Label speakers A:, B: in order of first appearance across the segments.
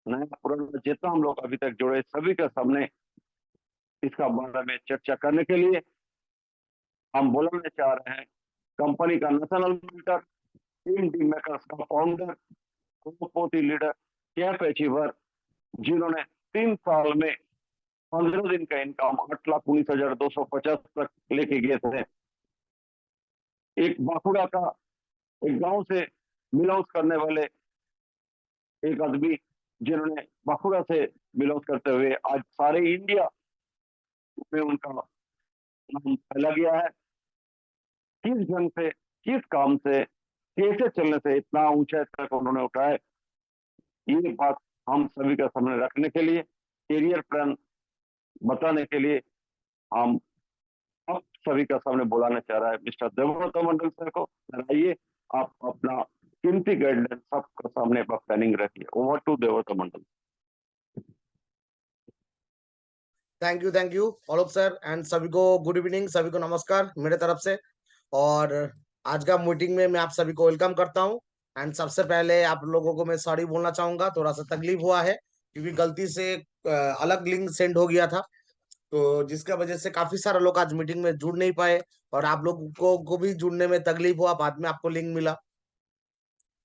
A: नया पुराना जितना हम लोग अभी तक जुड़े सभी के सामने इसका बारे में चर्चा करने के लिए हम बुलाने चाह रहे हैं कंपनी का national mentor, team D makers का फाउंडर, करोड़पति लीडर, कैप अचीवर, जिन्होंने 3 साल में 15 दिन का इनकम 8,19,250 तक लेके गए थे। एक बांकुड़ा का एक गांव से बिलोंग करने वाले एक आदमी, जिन्होंने बांकुड़ा से बिलोंग करते हुए आज सारे इंडिया में उनका नाम फैला गया है। किस ढंग से, किस काम से, कैसे चलने से इतना ऊंचाई तक उन्होंने उठाया, ये बात हम सभी के सामने रखने के लिए, करियर प्लान बताने के लिए हम अब सभी का सामने बुलाना चाह रहा है मिस्टर देवव्रत मंडल सर को। आइए, आप अपना कीमती गाइडलाइन सबके सामने प्लानिंग रखिए। Over to Devavrat Mandal.
B: Thank you Alok sir and सभी को गुड इवनिंग, सभी को नमस्कार मेरे तरफ से। और आज का मीटिंग में मैं आप सभी को वेलकम करता हूं। एंड सबसे पहले आप लोगों को मैं सॉरी बोलना चाहूंगा, थोड़ा सा तकलीफ हुआ है क्योंकि गलती से अलग लिंक सेंड हो गया था, तो जिसका वजह से काफी सारे लोग आज मीटिंग में जुड़ नहीं पाए और आप लोगों को भी जुड़ने में तकलीफ हुआ। बाद में आपको लिंक मिला,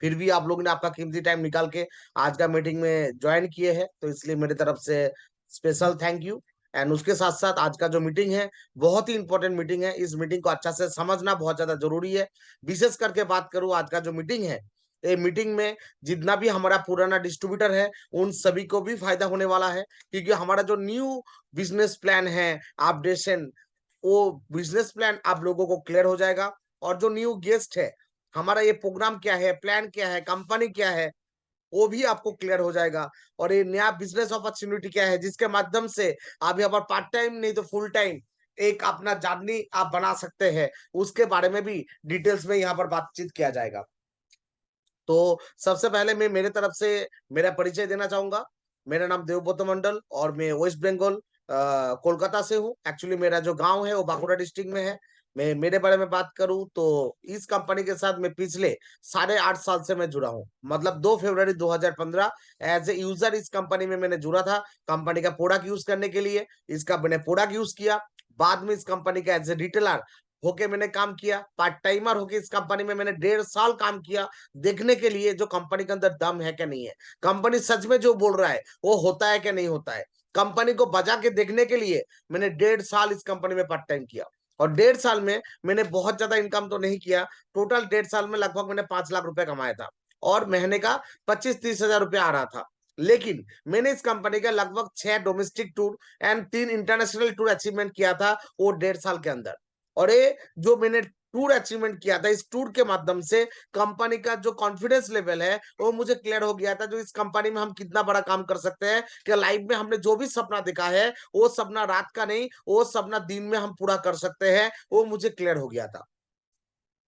B: फिर भी आप लोगों ने आपका कीमती टाइम निकाल के आज का मीटिंग में ज्वाइन किए हैं, तो इसलिए मेरी तरफ से स्पेशल थैंक यू। एंड उसके साथ साथ आज का जो मीटिंग है बहुत ही इंपॉर्टेंट मीटिंग है, इस मीटिंग को अच्छा से समझना बहुत ज्यादा जरूरी है। विशेष करके बात करूं आज का जो मीटिंग है, ये मीटिंग में जितना भी हमारा पुराना डिस्ट्रीब्यूटर है उन सभी को भी फायदा होने वाला है, क्योंकि हमारा जो न्यू बिजनेस प्लान है अपडेशन, वो बिजनेस प्लान आप लोगों को क्लियर हो जाएगा। और जो न्यू गेस्ट है, हमारा ये प्रोग्राम क्या है, प्लान क्या है, कंपनी क्या है, वो भी आपको क्लियर हो जाएगा। और ये नया बिजनेस अपॉर्चुनिटी क्या है जिसके माध्यम से आप यहाँ पर पार्ट टाइम नहीं तो फुल टाइम एक अपना जर्नी आप बना सकते हैं, उसके बारे में भी डिटेल्स में यहाँ पर बातचीत किया जाएगा। तो सबसे पहले मैं मेरे तरफ से मेरा परिचय देना चाहूंगा। मेरा नाम देवब्रत मंडल और मैं वेस्ट बंगाल कोलकाता से हूँ। एक्चुअली मेरा जो गांव है वो बांकुड़ा डिस्ट्रिक्ट में है। मैं मेरे बारे में बात करूं तो इस कंपनी के साथ मैं पिछले 8.5 साल से मैं जुड़ा हूं। मतलब 2 फरवरी 2015 एज ए यूजर इस कंपनी में मैंने जुड़ा था, कंपनी का प्रोडक्ट यूज करने के लिए। इसका मैंने प्रोडक्ट यूज किया, बाद में इस कंपनी का एज ए रिटेलर होके मैंने काम किया, पार्ट टाइमर होके इस कंपनी में मैंने 1.5 साल काम किया, देखने के लिए जो कंपनी के अंदर दम है क्या नहीं है, कंपनी सच में जो बोल रहा है वो होता है क्या नहीं होता है, कंपनी को बजा के देखने के लिए मैंने 1.5 साल इस कंपनी में पार्ट टाइम किया। और 1.5 साल में मैंने बहुत ज्यादा इनकम तो नहीं किया, टोटल 1.5 साल में लगभग मैंने 5 लाख रुपए कमाया था और महीने का 25-30 हजार रुपया आ रहा था। लेकिन मैंने इस कंपनी का लगभग 6 domestic tour and 3 international tour achievement किया था वो 1.5 साल के अंदर। और ये जो मैंने टूर अचीवमेंट किया था, इस टूर के माध्यम से कंपनी का जो कॉन्फिडेंस लेवल है वो मुझे क्लियर हो गया था, जो इस कंपनी में हम कितना बड़ा काम कर सकते हैं, कि लाइफ में हमने जो भी सपना देखा है वो सपना रात का नहीं, वो सपना दिन में हम पूरा कर सकते हैं, वो मुझे क्लियर हो गया था।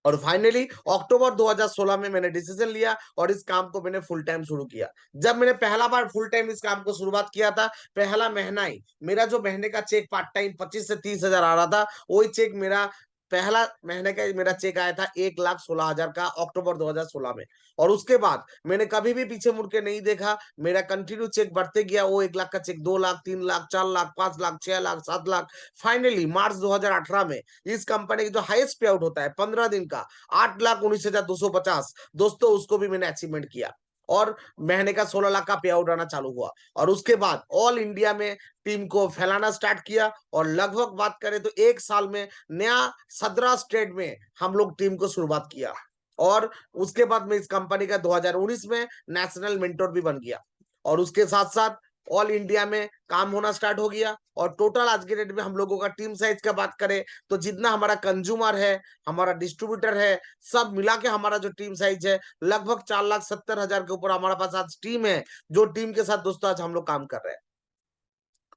B: और फाइनली अक्टूबर 2016 में मैंने डिसीजन लिया और इस काम को मैंने फुल टाइम शुरू किया। जब मैंने पहला बार फुल टाइम इस काम को शुरुआत किया था, पहला महीना ही मेरा जो महीने का चेक पार्ट टाइम 25 से 30 हजार आ रहा था, वही चेक मेरा पहला महीने का मेरा चेक आया था 1,16,000 का अक्टूबर 2016 में। और उसके बाद मैंने कभी भी पीछे मुड़ के नहीं देखा, मेरा कंटिन्यू चेक बढ़ते गया। वो 1 लाख का चेक 2 लाख, 3 लाख, 4 लाख, 5 लाख, 6 लाख, 7 लाख। फाइनली मार्च 2018 में इस कंपनी की जो हाईएस्ट पे आउट होता है 15 दिन का, 8,19,250, दोस्तों उसको भी मैंने अचीवमेंट किया और महीने का 16 लाख का पे आउट आना चालू हुआ। और उसके बाद ऑल इंडिया में टीम को फैलाना स्टार्ट किया और लगभग बात करें तो 1 साल में नया 17 स्टेट में हम लोग टीम को शुरुआत किया। और उसके बाद में इस कंपनी का 2019 में नेशनल मेंटोर भी बन गया। और उसके साथ साथ ऑल इंडिया में काम होना स्टार्ट हो गया। और टोटल आज के डेट में हम लोगों का टीम साइज का बात करें तो जितना हमारा कंज्यूमर है, हमारा डिस्ट्रीब्यूटर है, सब मिला के हमारा जो टीम साइज है लगभग 4,70,000 के ऊपर हमारे पास आज टीम है, जो टीम के साथ दोस्तों आज हम लोग काम कर रहे हैं।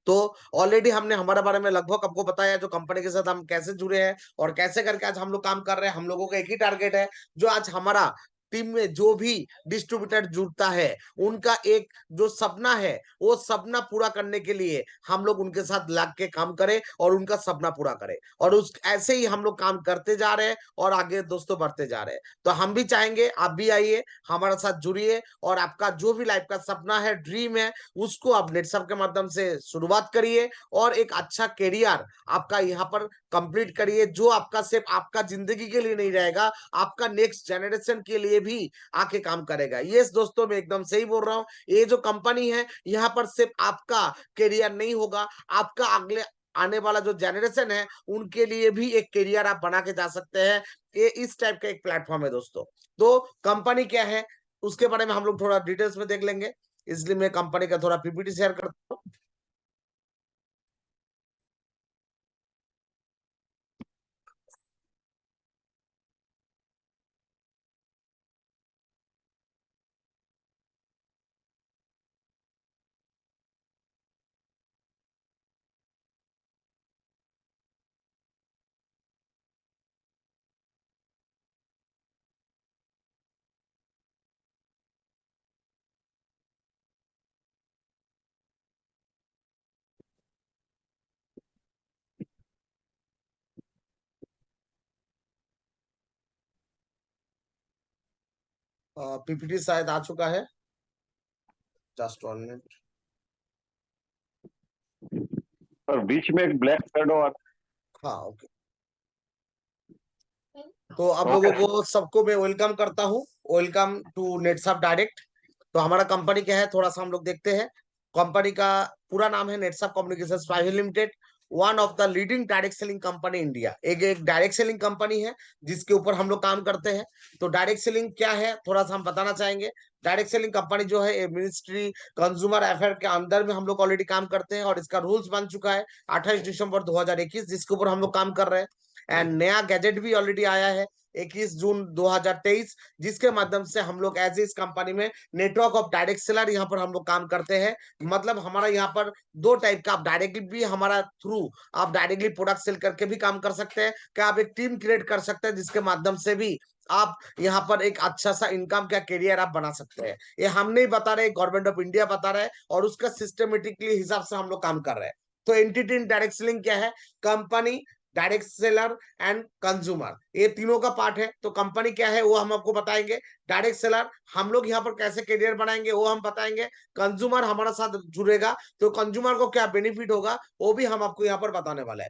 B: तो ऑलरेडी हमने हमारे बारे में लगभग आपको बताया, जो कंपनी के साथ हम कैसे जुड़े हैं और कैसे करके आज हम लोग काम कर रहे हैं। हम लोगों का एक ही टारगेट है, जो आज हमारा टीम में जो भी डिस्ट्रीब्यूटर जुड़ता है, उनका एक जो सपना है वो सपना पूरा करने के लिए हम लोग उनके साथ लग के काम करें और उनका सपना पूरा करें। और उस ऐसे ही हम लोग काम करते जा रहे हैं और आगे दोस्तों बढ़ते जा रहे हैं। तो हम भी चाहेंगे आप भी आइए, हमारे साथ जुड़िए और आपका जो भी लाइफ का सपना है, ड्रीम है, उसको आप नेटसप के माध्यम से शुरुआत करिए और एक अच्छा करियर आपका यहाँ पर कंप्लीट करिए, जो आपका सिर्फ आपका जिंदगी के लिए नहीं रहेगा, आपका नेक्स्ट जनरेशन के लिए भी आके काम करेगा। यस दोस्तों, मैं एकदम सही बोल रहा हूँ। ये जो कंपनी है, यहाँ पर सिर्फ आपका करियर नहीं होगा, आपका अगले आने वाला जो जनरेशन है उनके लिए भी एक करियर आप बना के जा सकते हैं। ये इस टाइप का एक प्लेटफॉर्म है दोस्तों। तो कंपनी क्या है उसके बारे में हम लोग थोड़ा डिटेल्स में देख लेंगे, इसलिए मैं कंपनी का थोड़ा पीपीटी शेयर करता हूँ। पीपीटी शायद आ चुका है, जस्ट 1 मिनट।
A: और बीच में एक ब्लैक शेडो और
B: हाँ ओके। तो आप लोगों
A: ओके
B: को सबको मैं वेलकम करता हूँ। Welcome to Netsup direct. तो हमारा कंपनी क्या है थोड़ा सा हम लोग देखते हैं। कंपनी का पूरा नाम है Netsup communications private limited, one of the leading direct selling company India. एक डायरेक्ट सेलिंग कंपनी है जिसके ऊपर हम लोग काम करते हैं। तो डायरेक्ट सेलिंग क्या है थोड़ा सा हम बताना चाहेंगे। डायरेक्ट सेलिंग कंपनी जो है मिनिस्ट्री कंज्यूमर अफेयर के अंदर में हम लोग ऑलरेडी काम करते हैं और इसका रूल्स बन चुका है 28 दिसंबर 2021, जिसके ऊपर हम लोग काम कर रहे हैं। एंड नया गैजेट भी ऑलरेडी आया है 21 जून 2023, जिसके माध्यम से हम लोग एज इस कंपनी में नेटवर्क ऑफ डायरेक्ट सेलर यहाँ पर हम लोग काम करते हैं। मतलब हमारा यहाँ पर दो टाइप का, आप डायरेक्टली भी हमारा थ्रू आप डायरेक्टली प्रोडक्ट सेल करके भी काम कर सकते हैं, क्या आप एक टीम क्रिएट कर सकते हैं जिसके माध्यम से भी आप यहाँ पर एक अच्छा सा इनकम का करियर आप बना सकते हैं। ये हम नहीं बता रहे, गवर्नमेंट ऑफ इंडिया बता रहा है और उसका सिस्टमेटिकली हिसाब से हम लोग काम कर रहे हैं। तो एंटिटी इन डायरेक्ट सेलिंग क्या है, company, direct seller and consumer, ये तीनों का पार्ट है। तो कंपनी क्या है वो हम आपको बताएंगे, डायरेक्ट सेलर हम लोग यहाँ पर कैसे करियर बनाएंगे वो हम बताएंगे, कंज्यूमर हमारा साथ जुड़ेगा तो कंज्यूमर को क्या बेनिफिट होगा वो भी हम आपको यहाँ पर बताने वाले हैं।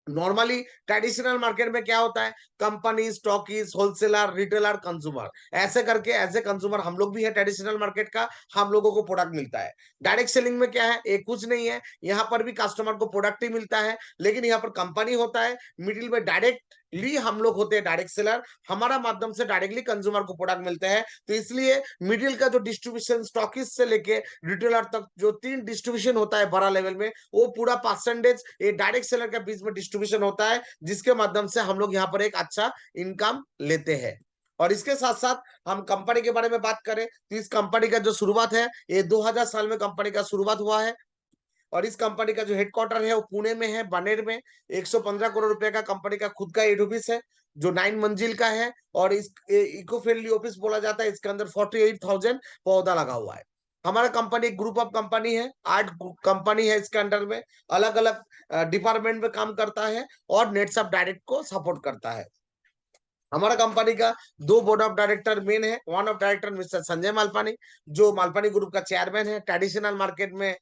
B: नॉर्मली ट्रेडिशनल मार्केट में क्या होता है, कंपनी, स्टॉकीज, होलसेलर, रिटेलर, कंज्यूमर, ऐसे करके एज ए कंज्यूमर हम लोग भी है ट्रेडिशनल मार्केट का, हम लोगों को प्रोडक्ट मिलता है। डायरेक्ट सेलिंग में क्या है, एक कुछ नहीं है, यहाँ पर भी कस्टमर को प्रोडक्ट ही मिलता है, लेकिन यहाँ पर कंपनी होता है मिडिल में, डायरेक्टली हम लोग होते हैं डायरेक्ट सेलर, हमारा माध्यम से डायरेक्टली कंज्यूमर को प्रोडक्ट मिलते हैं। तो इसलिए मिडिल का जो डिस्ट्रीब्यूशन, स्टॉकिस्ट से लेके रिटेलर तक जो तीन डिस्ट्रीब्यूशन होता है बड़ा लेवल में, वो पूरा परसेंटेज ये डायरेक्ट सेलर के बीच में डिस्ट्रीब्यूशन होता है, जिसके माध्यम से हम लोग यहाँ पर एक अच्छा इनकम लेते हैं। और इसके साथ साथ हम कंपनी के बारे में बात करें तो इस कंपनी का जो शुरुआत है ये 2000 साल में कंपनी का शुरुआत हुआ है। और इस कंपनी का जो हेडक्वार्टर है वो पुणे में है, बनेर में। 115 करोड़ रुपए का कंपनी का खुद का हेड ऑफिस है जो 9 मंजिल का है। और इस इको फ्रेंडली ऑफिस बोला जाता है, इसके अंदर 48,000 पौधा लगा हुआ है। हमारा कंपनी एक ग्रुप ऑफ कंपनी है, 8 कंपनी है इसके अंडर में, अलग अलग डिपार्टमेंट में काम करता है और नेटसप डायरेक्ट को सपोर्ट करता है। हमारा कंपनी का दो बोर्ड ऑफ डायरेक्टर मेन है, one of director mister Sanjay Malpani, जो मालपानी ग्रुप का चेयरमैन है। ट्रेडिशनल मार्केट में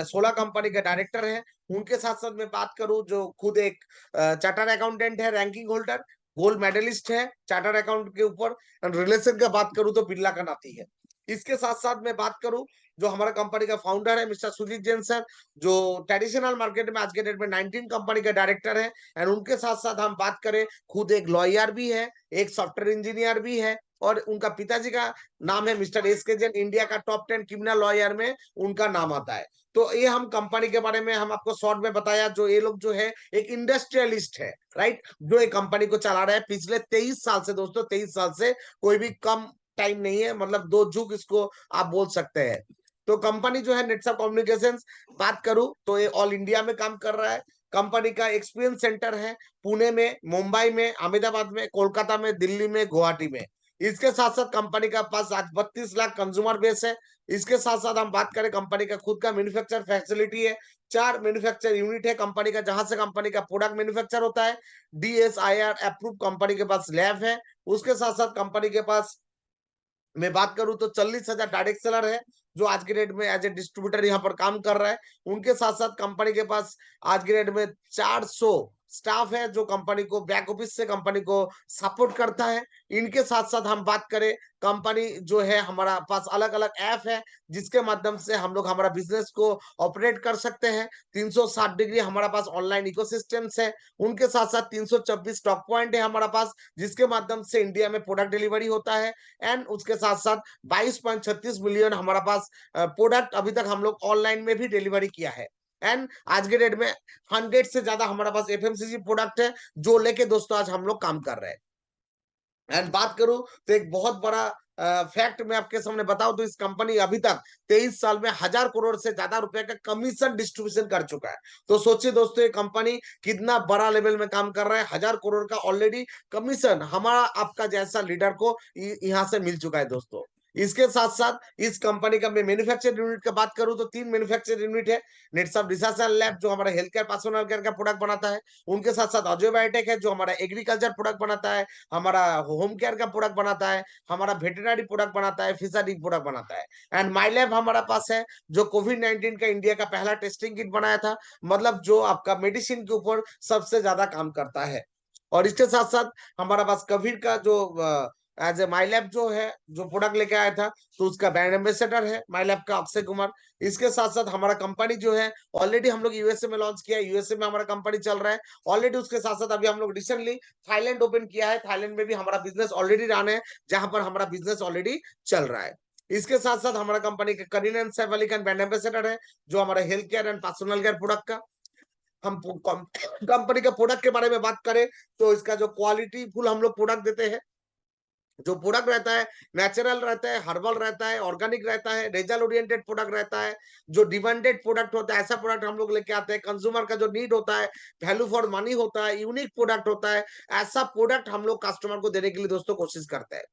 B: 16 कंपनी के डायरेक्टर हैं। उनके साथ साथ मैं बात करूं जो खुद एक चार्टर्ड अकाउंटेंट है, रैंकिंग होल्डर, गोल्ड मेडलिस्ट है चार्टर्ड अकाउंट के ऊपर। रिलेशन का बात करूं तो बिरला का नाती है। इसके साथ साथ मैं बात करूं जो हमारा कंपनी का फाउंडर है मिस्टर सुजीत जैन सर, जो ट्रेडिशनल मार्केट में आज के डेट में 19 कंपनी के डायरेक्टर है। एंड उनके साथ साथ हम बात करें, खुद एक लॉयर भी है, एक सॉफ्टवेयर इंजीनियर भी है, और उनका पिताजी का नाम है मिस्टर एस के जैन, इंडिया का टॉप 10 क्रिमिनल लॉयर में उनका नाम आता है। तो ये हम कंपनी के बारे में हम आपको शॉर्ट में बताया। जो ये लोग जो है एक इंडस्ट्रियलिस्ट है, राइट, जो एक कंपनी को चला रहा है पिछले 23 साल से। दोस्तों 23 साल से कोई भी कम टाइम नहीं है, मतलब दो जुग इसको आप बोल सकते हैं। तो कंपनी जो है नेटसप कम्युनिकेशंस बात करूं तो ये ऑल इंडिया में काम कर रहा है। कंपनी का एक्सपीरियंस सेंटर है पुणे में, मुंबई में, अहमदाबाद में, कोलकाता में, दिल्ली में, गुवाहाटी में। इसके साथ साथ कंपनी का पास आज 32 लाख कंज्यूमर बेस है। इसके साथ साथ हम बात करें, कंपनी का खुद का मैन्युफैक्चर फैसिलिटी है, 4 मैन्युफैक्चर यूनिट है कंपनी का, जहां से कंपनी का प्रोडक्ट मैन्युफैक्चर होता है। DSIR अप्रूव कंपनी के पास लैब है। उसके साथ साथ कंपनी के पास मैं बात करूं तो 40,000 डायरेक्ट सेलर है, जो आज के डेट में एज ए डिस्ट्रीब्यूटर यहाँ पर काम कर रहा है। उनके साथ साथ कंपनी के पास आज के डेट में 400 स्टाफ है, जो कंपनी को बैक ऑफिस से कंपनी को सपोर्ट करता है। इनके साथ साथ हम बात करें, कंपनी जो है हमारा पास अलग अलग ऐप है, जिसके माध्यम से हम लोग हमारा बिजनेस को ऑपरेट कर सकते हैं। 360 डिग्री हमारा पास ऑनलाइन इकोसिस्टम्स है। उनके साथ साथ 326 स्टॉक पॉइंट है हमारा पास, जिसके माध्यम से इंडिया में प्रोडक्ट डिलीवरी होता है। एंड उसके साथ साथ 22.36 मिलियन हमारा पास प्रोडक्ट अभी तक हम लोग ऑनलाइन में भी डिलीवरी किया है। एंड आज के डेट में 100 से ज्यादा हमारा पास FMCG प्रोडक्ट है, जो लेके दोस्तों आज हम लोग काम कर रहे हैं। एंड बात करूं तो एक बहुत बड़ा फैक्ट मैं आपके सामने बताऊं तो, इस कंपनी अभी तक 23 साल में 1,000 करोड़ से ज्यादा रुपए का कमीशन डिस्ट्रीब्यूशन कर चुका है। तो सोचिए दोस्तों, ये कंपनी कितना बड़ा लेवल में काम कर रहा है। 1,000 करोड़ का ऑलरेडी कमीशन हमारा आपका जैसा लीडर को यहाँ से मिल चुका है दोस्तों। इसके साथ साथ इस कंपनी का मैं मैन्युफैक्चर यूनिट का बात करूं तो 3 मैन्युफैक्चर यूनिट है। नेटसब रिसर्च लैब जो हमारा हेल्थ केयर पर्सनल केयर का प्रोडक्ट बनाता है। उनके साथ साथ अजय बायोटेक है, जो हमारा एग्रीकल्चर प्रोडक्ट बनाता है, हमारा होम केयर का प्रोडक्ट बनाता है, हमारा वेटरनरी प्रोडक्ट बनाता है, फिशरी प्रोडक्ट बनाता है। एंड माई लैब हमारा पास है, जो कोविड-19 का इंडिया का पहला टेस्टिंग किट बनाया था, मतलब जो आपका मेडिसिन के ऊपर सबसे ज्यादा काम करता है। और इसके साथ साथ हमारा पास कोविड का जो एज ए माई लैब जो है, जो प्रोडक्ट लेके आया था, तो उसका ब्रांड एम्बेसडर है माई लैब का अक्षय कुमार। इसके साथ साथ हमारा कंपनी जो है ऑलरेडी हम लोग यूएसए में लॉन्च किया है, यूएसए में हमारा कंपनी चल रहा है ऑलरेडी। उसके साथ साथ अभी हम लोग रिसेंटली थाईलैंड ओपन किया है, थाईलैंड में भी हमारा बिजनेस ऑलरेडी रन है, जहां पर हमारा बिजनेस ऑलरेडी चल रहा है। इसके साथ साथ हमारा कंपनी का करीन and Saif Ali Khan brand ambassador है, जो हमारा health care and personal care product का। हम कंपनी का प्रोडक्ट के बारे में बात करें तो, इसका जो क्वालिटी फुल हम लोग प्रोडक्ट देते हैं। जो प्रोडक्ट रहता है नेचुरल रहता है, हर्बल रहता है, ऑर्गेनिक रहता है, रिजल्ट ओरिएंटेड प्रोडक्ट रहता है। जो डिमांडेड प्रोडक्ट होता है, ऐसा प्रोडक्ट हम लोग लेके आते हैं। कंज्यूमर का जो नीड होता है, वैल्यू फॉर मनी होता है, यूनिक प्रोडक्ट होता है, ऐसा प्रोडक्ट हम लोग कस्टमर को देने के लिए दोस्तों कोशिश करते हैं।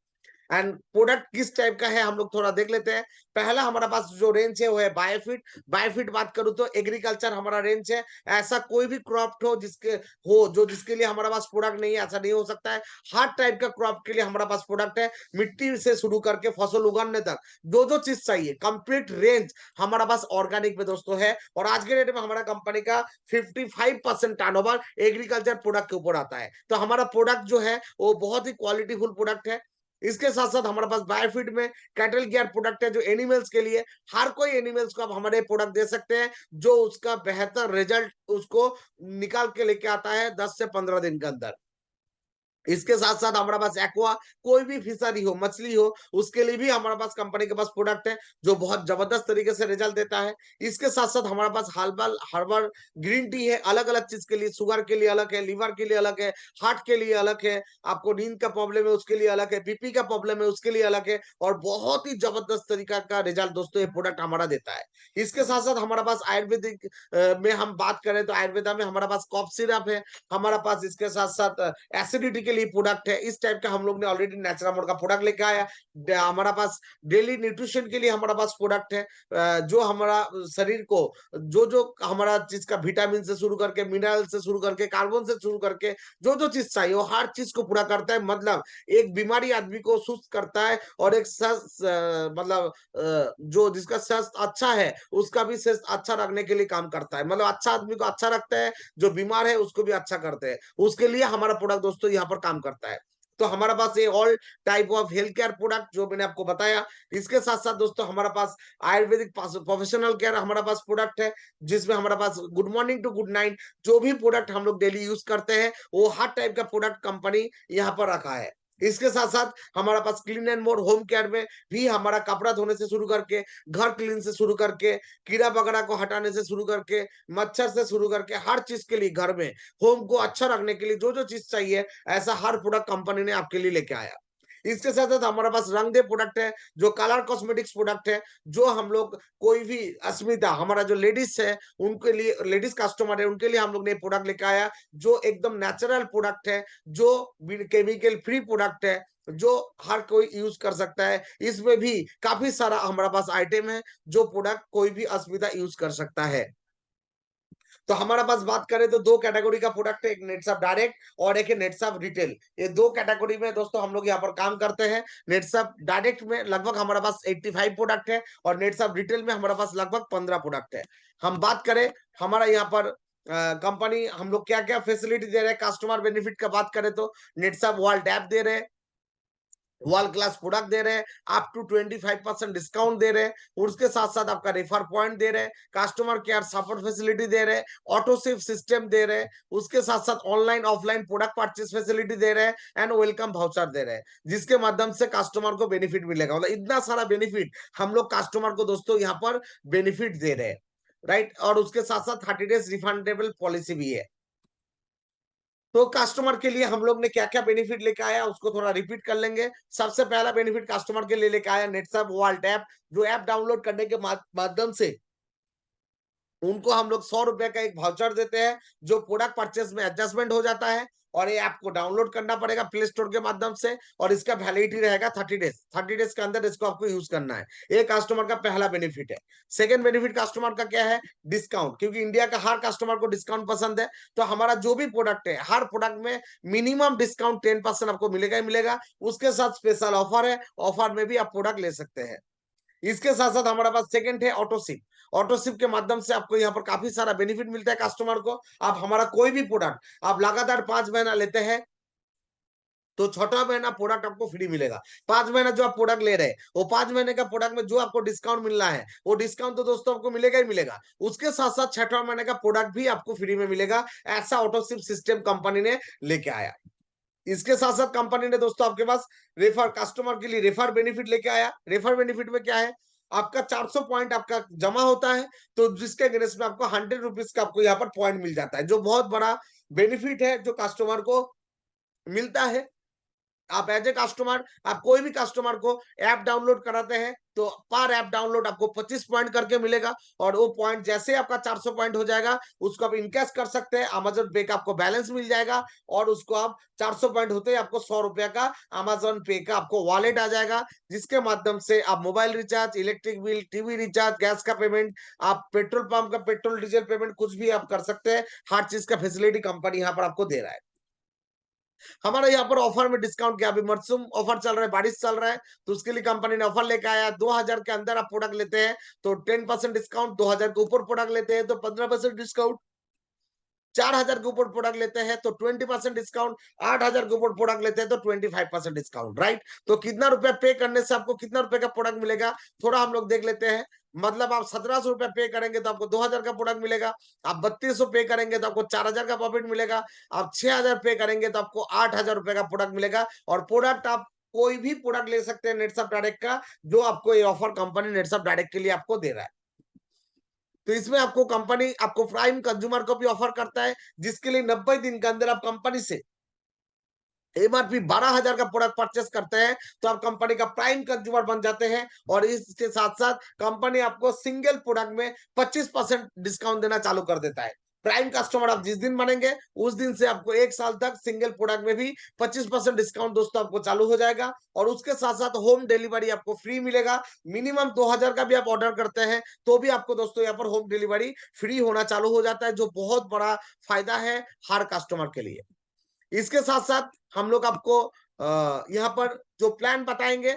B: एंड प्रोडक्ट किस टाइप का है हम लोग थोड़ा देख लेते हैं। पहला हमारा पास जो रेंज है वो है बायोफिट। बायोफिट बात करूं तो एग्रीकल्चर हमारा रेंज है। ऐसा कोई भी क्रॉप हो जिसके लिए हमारा पास प्रोडक्ट नहीं है, ऐसा नहीं हो सकता है। हर टाइप का क्रॉप के लिए हमारा पास प्रोडक्ट है, मिट्टी से शुरू करके फसल उगाने तक जो जो चीज चाहिए कंप्लीट रेंज हमारा पास ऑर्गेनिक में दोस्तों है। और आज के डेट में हमारा कंपनी का 55% टर्नओवर एग्रीकल्चर प्रोडक्ट के ऊपर आता है। तो हमारा प्रोडक्ट जो है वो बहुत ही क्वालिटीफुल प्रोडक्ट है। इसके साथ साथ हमारे पास बायोफिट में कैटल केयर प्रोडक्ट है, जो एनिमल्स के लिए, हर कोई एनिमल्स को आप हमारे प्रोडक्ट दे सकते हैं, जो उसका बेहतर रिजल्ट उसको निकाल के लेके आता है 10 से 15 दिन के अंदर। इसके साथ साथ हमारे पास एक्वा, कोई भी फिशरी हो, मछली हो, उसके लिए भी हमारे पास कंपनी के पास प्रोडक्ट है, जो बहुत जबरदस्त तरीके से रिजल्ट देता है। इसके साथ साथ हमारे पास हर्बल हर्बल ग्रीन टी है, अलग अलग चीज के लिए, शुगर के लिए अलग है, लिवर के लिए अलग है, हार्ट के लिए अलग है, आपको नींद का प्रॉब्लम है उसके लिए अलग है, बीपी का प्रॉब्लम है उसके लिए अलग है। और बहुत ही जबरदस्त तरीका का रिजल्ट दोस्तों ये प्रोडक्ट हमारा देता है। इसके साथ साथ हमारे पास आयुर्वेदिक में हम बात करें तो आयुर्वेदा में हमारा पास कॉफ सिरप है हमारा पास। इसके साथ साथ एसिडिटी के लिए प्रोडक्ट है। इस टाइप का हम लोग ने ऑलरेडी नेचुरामोड का प्रोडक्ट लेके आया। हमारा पास डेली न्यूट्रिशन के लिए हमारा पास प्रोडक्ट है, जो हमारा शरीर को जो जो हमारा चीज का विटामिन से शुरू करके, मिनरल से शुरू करके, कार्बन से शुरू करके, जो जो चीज चाहिए वो हर चीज को पूरा करता है। मतलब एक बीमारी आदमी को सुस्त करता है, और एक मतलब जो जिसका स्वास्थ्य अच्छा है उसका भी स्वास्थ्य अच्छा रखने के लिए काम करता है। मतलब अच्छा आदमी को अच्छा रखता है, जो बीमार है उसको भी अच्छा करते हैं, उसके लिए हमारा प्रोडक्ट दोस्तों यहाँ पर काम करता है। तो हमारा पास ये all type of health care product जो मैंने आपको बताया। इसके साथ साथ दोस्तों हमारा पास आयुर्वेदिक प्रोफेशनल केयर हमारा पास प्रोडक्ट है, जिसमें हमारा पास good morning to good night जो भी प्रोडक्ट हम लोग डेली यूज करते हैं, वो हर टाइप का प्रोडक्ट कंपनी यहाँ पर रखा है। इसके साथ साथ हमारा पास clean and more home care में भी हमारा कपड़ा धोने से शुरू करके, घर क्लीन से शुरू करके, कीड़ा वगैरह को हटाने से शुरू करके, मच्छर से शुरू करके, हर चीज के लिए घर में होम को अच्छा रखने के लिए जो जो चीज चाहिए, ऐसा हर प्रोडक्ट कंपनी ने आपके लिए लेके आया। इसके साथ साथ हमारे पास रंग दे प्रोडक्ट है, जो कलर कॉस्मेटिक्स प्रोडक्ट है, जो हम लोग कोई भी अस्मिता हमारा जो लेडीज है उनके लिए, लेडीज कस्टमर है उनके लिए हम लोग ने प्रोडक्ट लेके आया, जो एकदम नेचुरल प्रोडक्ट है, जो केमिकल फ्री प्रोडक्ट है। जो हर कोई यूज कर सकता है। इसमें भी काफी सारा हमारे पास आइटम है जो प्रोडक्ट कोई भी असुविधा यूज कर सकता है। तो हमारे पास बात करें तो दो कैटेगरी का प्रोडक्ट है, एक नेटसप डायरेक्ट और एक है नेटसप रिटेल। ये दो कैटेगरी में दोस्तों हम लोग यहाँ पर काम करते हैं। नेटसप डायरेक्ट में लगभग हमारे पास 85 प्रोडक्ट है और नेटसप रिटेल में हमारे पास लगभग 15 प्रोडक्ट है। हम बात करें हमारा यहाँ पर कंपनी हम लोग क्या क्या फैसिलिटी दे रहे हैं, कस्टमर बेनिफिट का बात करें तो नेटसप वर्ल्ड ऐप दे रहे हैं, वर्ल्ड क्लास प्रोडक्ट दे रहे हैं, अप टू 25% डिस्काउंट दे रहे हैं, उसके साथ साथ आपका रेफर पॉइंट दे रहे हैं, कस्टमर केयर सपोर्ट फैसिलिटी दे रहे हैं, ऑटो सेव सिस्टम दे रहे हैं, उसके साथ साथ online offline product purchase facility दे रहे हैं एंड वेलकम वाउचर दे रहे हैं, जिसके माध्यम से कस्टमर को बेनिफिट मिलेगा। मतलब इतना सारा बेनिफिट हम लोग कस्टमर को दोस्तों यहाँ पर बेनिफिट दे रहे हैं, राइट। और उसके साथ साथ 30 डेज रिफंडेबल पॉलिसी भी है। तो कस्टमर के लिए हम लोग ने क्या क्या बेनिफिट लेके आया उसको थोड़ा रिपीट कर लेंगे। सबसे पहला बेनिफिट कस्टमर के लिए लेके आया नेटसप वर्ल्ड ऐप, जो ऐप डाउनलोड करने के माध्यम से उनको हम लोग 100 रुपए का एक वाउचर देते हैं, जो प्रोडक्ट परचेस में एडजस्टमेंट हो जाता है। और ये ऐप को डाउनलोड करना पड़ेगा प्ले स्टोर के माध्यम से और इसका वैलिडिटी रहेगा 30 डेज। 30 डेज के अंदर इसको आपको यूज करना है। ये कस्टमर का पहला बेनिफिट है। सेकेंड बेनिफिट कस्टमर का क्या है, डिस्काउंट। क्योंकि इंडिया का हर कस्टमर को डिस्काउंट पसंद है, तो हमारा जो भी प्रोडक्ट है हर प्रोडक्ट में मिनिमम डिस्काउंट 10% आपको मिलेगा ही मिलेगा। उसके साथ स्पेशल ऑफर है, ऑफर में भी आप प्रोडक्ट ले सकते हैं। इसके साथ साथ हमारे पास सेकंड है ऑटोशिप। ऑटोशिप के माध्यम से आपको यहाँ पर काफी सारा बेनिफिट मिलता है कस्टमर को। आप हमारा कोई भी प्रोडक्ट आप लगातार 5 महीना लेते हैं तो छठा महीना प्रोडक्ट आपको फ्री मिलेगा। 5 महीना जो आप प्रोडक्ट ले रहे हैं वो 5 महीने का प्रोडक्ट में जो आपको डिस्काउंट मिल रहा है वो डिस्काउंट तो दोस्तों आपको मिलेगा ही मिलेगा। उसके साथ साथ छठा महीने का प्रोडक्ट भी आपको फ्री में मिलेगा। ऐसा ऑटोशिप सिस्टम कंपनी ने लेके आया। इसके साथ साथ कंपनी ने दोस्तों आपके पास रेफर कस्टमर के लिए रेफर बेनिफिट लेके आया। रेफर बेनिफिट में क्या है, आपका 400 पॉइंट आपका जमा होता है तो जिसके अगेंस्ट में आपको 100 रुपीज का आपको यहाँ पर पॉइंट मिल जाता है, जो बहुत बड़ा बेनिफिट है जो कस्टमर को मिलता है। आप एज ए कस्टमर आप कोई भी कस्टमर को ऐप डाउनलोड कराते हैं तो पर ऐप डाउनलोड आपको 25 पॉइंट करके मिलेगा। और वो पॉइंट जैसे आपका 400 पॉइंट हो जाएगा उसको आप इनकैश कर सकते हैं, अमेजन पे का आपको बैलेंस मिल जाएगा और उसको आप 400 पॉइंट होते ही आपको 100 रुपया का अमेजन पे का आपको वॉलेट आ जाएगा, जिसके माध्यम से आप mobile recharge, electric bill, TV recharge, gas का पेमेंट, आप पेट्रोल पंप का पेट्रोल डीजल पेमेंट कुछ भी आप कर सकते हैं। हर चीज का फैसिलिटी कंपनी यहाँ पर आपको दे रहा है। हमारा यहाँ पर ऑफर में डिस्काउंट क्या, अभी मानसून ऑफर चल रहा है, बारिश चल रहा है, तो उसके लिए कंपनी ने ऑफर लेके आया। 2000 के अंदर आप प्रोडक्ट लेते हैं तो 10% डिस्काउंट, 2000 के ऊपर प्रोडक्ट लेते हैं तो 15% डिस्काउंट, 4000 के ऊपर प्रोडक्ट लेते हैं तो 20% डिस्काउंट, 8000 के ऊपर प्रोडक्ट लेते हैं तो 25% डिस्काउंट, राइट। तो कितना रुपया पे करने से आपको कितना रुपए का प्रोडक्ट मिलेगा थोड़ा हम लोग देख लेते हैं। मतलब आप 1700 रुपया पे करेंगे तो आपको 2000 का प्रोडक्ट मिलेगा। आप 3200 पे करेंगे तो आपको 4000 का प्रॉफिट मिलेगा। आप 6000 पे करेंगे तो आपको 8000 रुपए का प्रोडक्ट मिलेगा। और प्रोडक्ट आप कोई भी प्रोडक्ट ले सकते हैं नेटसप डायरेक्ट का, जो आपको ये ऑफर कंपनी नेटसप डायरेक्ट के लिए आपको दे रहा है। तो इसमें आपको कंपनी आपको प्राइम कंज्यूमर को भी ऑफर करता है, जिसके लिए 90 दिन के अंदर आप कंपनी से एमआरपी 12,000 का प्रोडक्ट परचेस करते हैं तो आप कंपनी का प्राइम कंज्यूमर बन जाते हैं। और इसके साथ साथ कंपनी आपको सिंगल प्रोडक्ट में 25% डिस्काउंट देना चालू कर देता है। प्राइम कस्टमर आप जिस दिन बनेंगे उस दिन से आपको 1 साल तक सिंगल प्रोडक्ट में भी 25% डिस्काउंट दोस्तों आपको चालू हो जाएगा। और उसके साथ साथ होम डिलीवरी आपको फ्री मिलेगा। मिनिमम 2000 का भी आप ऑर्डर करते हैं तो भी आपको दोस्तों यहाँ पर होम डिलीवरी फ्री होना चालू हो जाता है, जो बहुत बड़ा फायदा है हर कस्टमर के लिए। इसके साथ साथ हम लोग आपको यहाँ पर जो प्लान बताएंगे,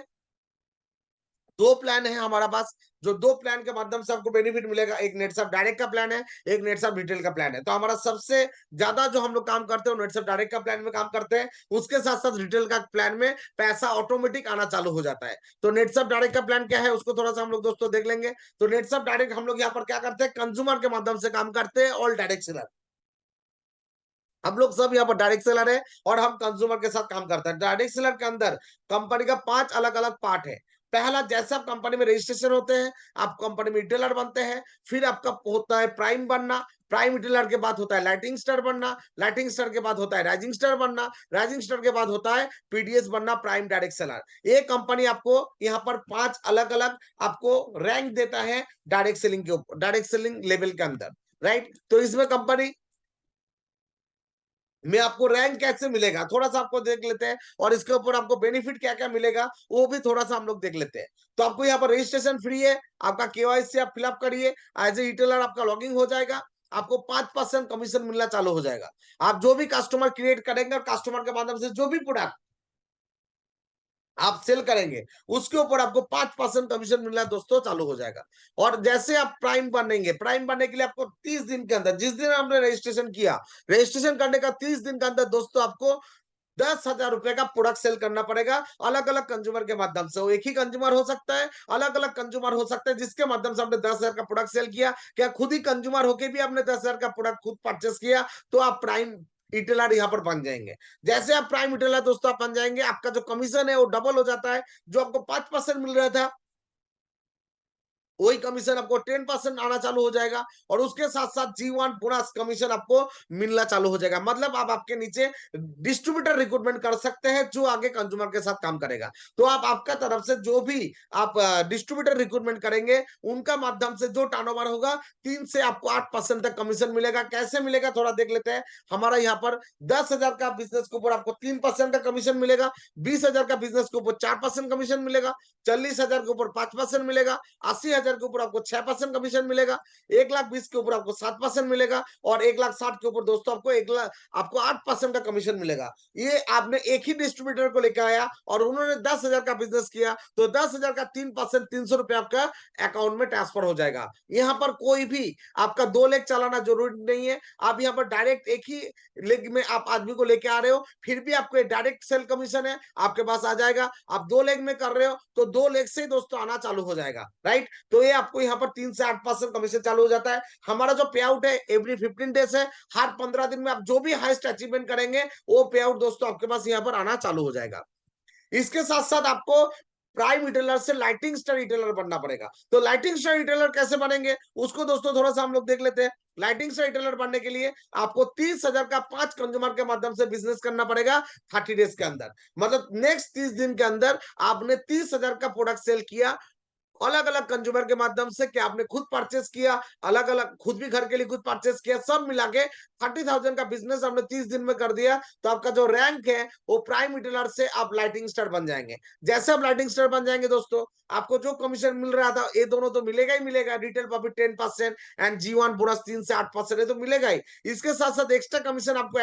B: दो प्लान है हमारा पास, जो दो प्लान के माध्यम से आपको बेनिफिट मिलेगा। एक नेटसप डायरेक्ट का प्लान है, एक नेटसप रिटेल का प्लान है। तो हमारा सबसे ज्यादा जो हम लोग काम करते हैं वो नेटसप डायरेक्ट का प्लान में काम करते हैं। उसके साथ साथ रिटेल का प्लान में पैसा ऑटोमेटिक आना चालू हो जाता है। तो नेटसप डायरेक्ट का प्लान क्या है उसको थोड़ा सा हम लोग दोस्तों देख लेंगे। तो नेटसप डायरेक्ट हम लोग यहाँ पर क्या करते हैं, कंज्यूमर के माध्यम से काम करते हैं, ऑल डायरेक्ट सेलर। हम लोग सब यहाँ पर डायरेक्ट सेलर है और हम कंज्यूमर के साथ काम करते हैं। डायरेक्ट सेलर के अंदर कंपनी का 5 अलग अलग पार्ट है। पहला, जैसे आप कंपनी में रजिस्ट्रेशन होते हैं आप कंपनी में रिटेलर बनते हैं, फिर आपका होता है प्राइम बनना, प्राइम रिटेलर के बाद होता है लाइटिंग स्टार बनना, लाइटिंग स्टार के बाद होता है राइजिंग स्टार बनना, राइजिंग स्टार के बाद होता है पीडीएस बनना, प्राइम डायरेक्ट सेलर। ये कंपनी आपको यहाँ पर 5 अलग अलग आपको रैंक देता है डायरेक्ट सेलिंग के ऊपर, डायरेक्ट सेलिंग लेवल के अंदर, राइट। तो इसमें कंपनी में आपको रैंक कैसे मिलेगा थोड़ा सा आपको देख लेते हैं, और इसके ऊपर आपको बेनिफिट क्या क्या मिलेगा वो भी थोड़ा सा हम लोग देख लेते हैं। तो आपको यहाँ पर रजिस्ट्रेशन फ्री है, आपका केवाईसी आप फिलअप करिए, एज ए रिटेलर आपका लॉगिंग हो जाएगा, आपको 5% कमीशन मिलना चालू हो जाएगा। आप जो भी कस्टमर क्रिएट करेंगे और कस्टमर के माध्यम से जो भी प्रोडक्ट आप सेल करेंगे उसके ऊपर आपको 5% कमीशन मिलना दोस्तों चालू हो जाएगा। और जैसे आप प्राइम बनेंगे, प्राइम बनने के लिए आपको 30 दिन के अंदर, जिस दिन आपने रजिस्ट्रेशन किया, रजिस्ट्रेशन करने का 30 दिन के अंदर दोस्तों आपको 10,000 रुपए का प्रोडक्ट सेल करना पड़ेगा, अलग अलग कंज्यूमर के माध्यम से। वो एक ही कंज्यूमर हो सकता है, अलग अलग कंज्यूमर हो सकता है, जिसके माध्यम से आपने 10,000 का प्रोडक्ट सेल किया, क्या खुद ही कंज्यूमर होके भी आपने 10,000 का प्रोडक्ट खुद परचेस किया, तो आप प्राइम रिटेलर यहाँ पर बन जाएंगे। जैसे आप प्राइम रिटेलर दोस्तों आप बन जाएंगे, आपका जो कमीशन है वो डबल हो जाता है। जो आपको 5% मिल रहा था वही कमीशन आपको 10% आना चालू हो जाएगा, और उसके साथ साथ G1 बोनस कमीशन आपको मिलना चालू हो जाएगा। मतलब आप आपके नीचे डिस्ट्रीब्यूटर रिक्रूटमेंट कर सकते हैं जो आगे कंज्यूमर के साथ काम करेगा। तो आप आपका तरफ से जो भी आप डिस्ट्रीब्यूटर रिक्रूटमेंट करेंगे उनका माध्यम से जो टर्नओवर होगा 3 से आपको 8% तक कमीशन मिलेगा। कैसे मिलेगा थोड़ा देख लेते हैं। हमारा यहाँ पर 10,000 का बिजनेस के ऊपर आपको 3% का कमीशन मिलेगा, 20,000 का बिजनेस के ऊपर 4% कमीशन मिलेगा, 40,000 के ऊपर 5% मिलेगा, 80,000 के ऊपर आपको 6% कमीशन मिलेगा, 1,20,000 के ऊपर आपको 7% मिलेगा, और 1,60,000 के ऊपर दोस्तों आपको 8% का कमीशन मिलेगा। ये आपने एक ही डिस्ट्रीब्यूटर को लेकर आया और उन्होंने 10,000 का बिजनेस किया, तो 10,000 का 3% 300 रुपए आपका अकाउंट में ट्रांसफर हो जाएगा। यहाँ पर कोई भी आपका 2 लेग चलाना जरूरी नहीं है। आप यहाँ पर डायरेक्ट एक ही लेग में आप आदमी को लेके आ रहे हो, फिर भी आपको डायरेक्ट सेल कमीशन है आपके पास आ जाएगा। आप 2 लेग में कर रहे हो तो 2 लेग से ही दोस्तों आना चालू हो जाएगा, राइट। तो ये आपको यहाँ पर 3 से 8% कमीशन चालू हो जाता है। हमारा जो पे आउट है एवरी 15 डेज है, हर 15 दिन में आप जो भी हाईएस्ट अचीवमेंट करेंगे वो पे आउट दोस्तों आपके पास यहाँ पर आना चालू हो जाएगा। इसके साथ साथ आपको प्राइम रिटेलर से लाइटिंग स्टार रिटेलर बनना पड़ेगा। तो लाइटिंग स्टार रिटेलर कैसे बनेंगे उसको दोस्तों थोड़ा सा हम लोग देख लेते हैं। लाइटिंग स्टार रिटेलर बनने के लिए आपको 30,000 का 5 कंज्यूमर के माध्यम से बिजनेस करना पड़ेगा 30 डेज के अंदर। मतलब नेक्स्ट 30 दिन के अंदर आपने 30,000 का प्रोडक्ट सेल किया अलग अलग कंज्यूमर के माध्यम से, कि आपने खुद परचेस किया, अलग अलग खुद भी घर के लिए खुद परचेस किया, सब मिला के 30,000 का बिजनेस हमने 30 दिन में कर दिया, तो आपका जो रैंक है वो प्राइम रिटेलर से आप लाइटिंग स्टार बन जाएंगे। जैसे आप लाइटिंग स्टार बन जाएंगे दोस्तों, आपको जो कमीशन मिल रहा था ये दोनों तो मिलेगा ही मिलेगा, retail profit 10% and G1 bonus 3 से 8% है तो मिलेगा ही। इसके साथ साथ एक्स्ट्रा कमीशन आपको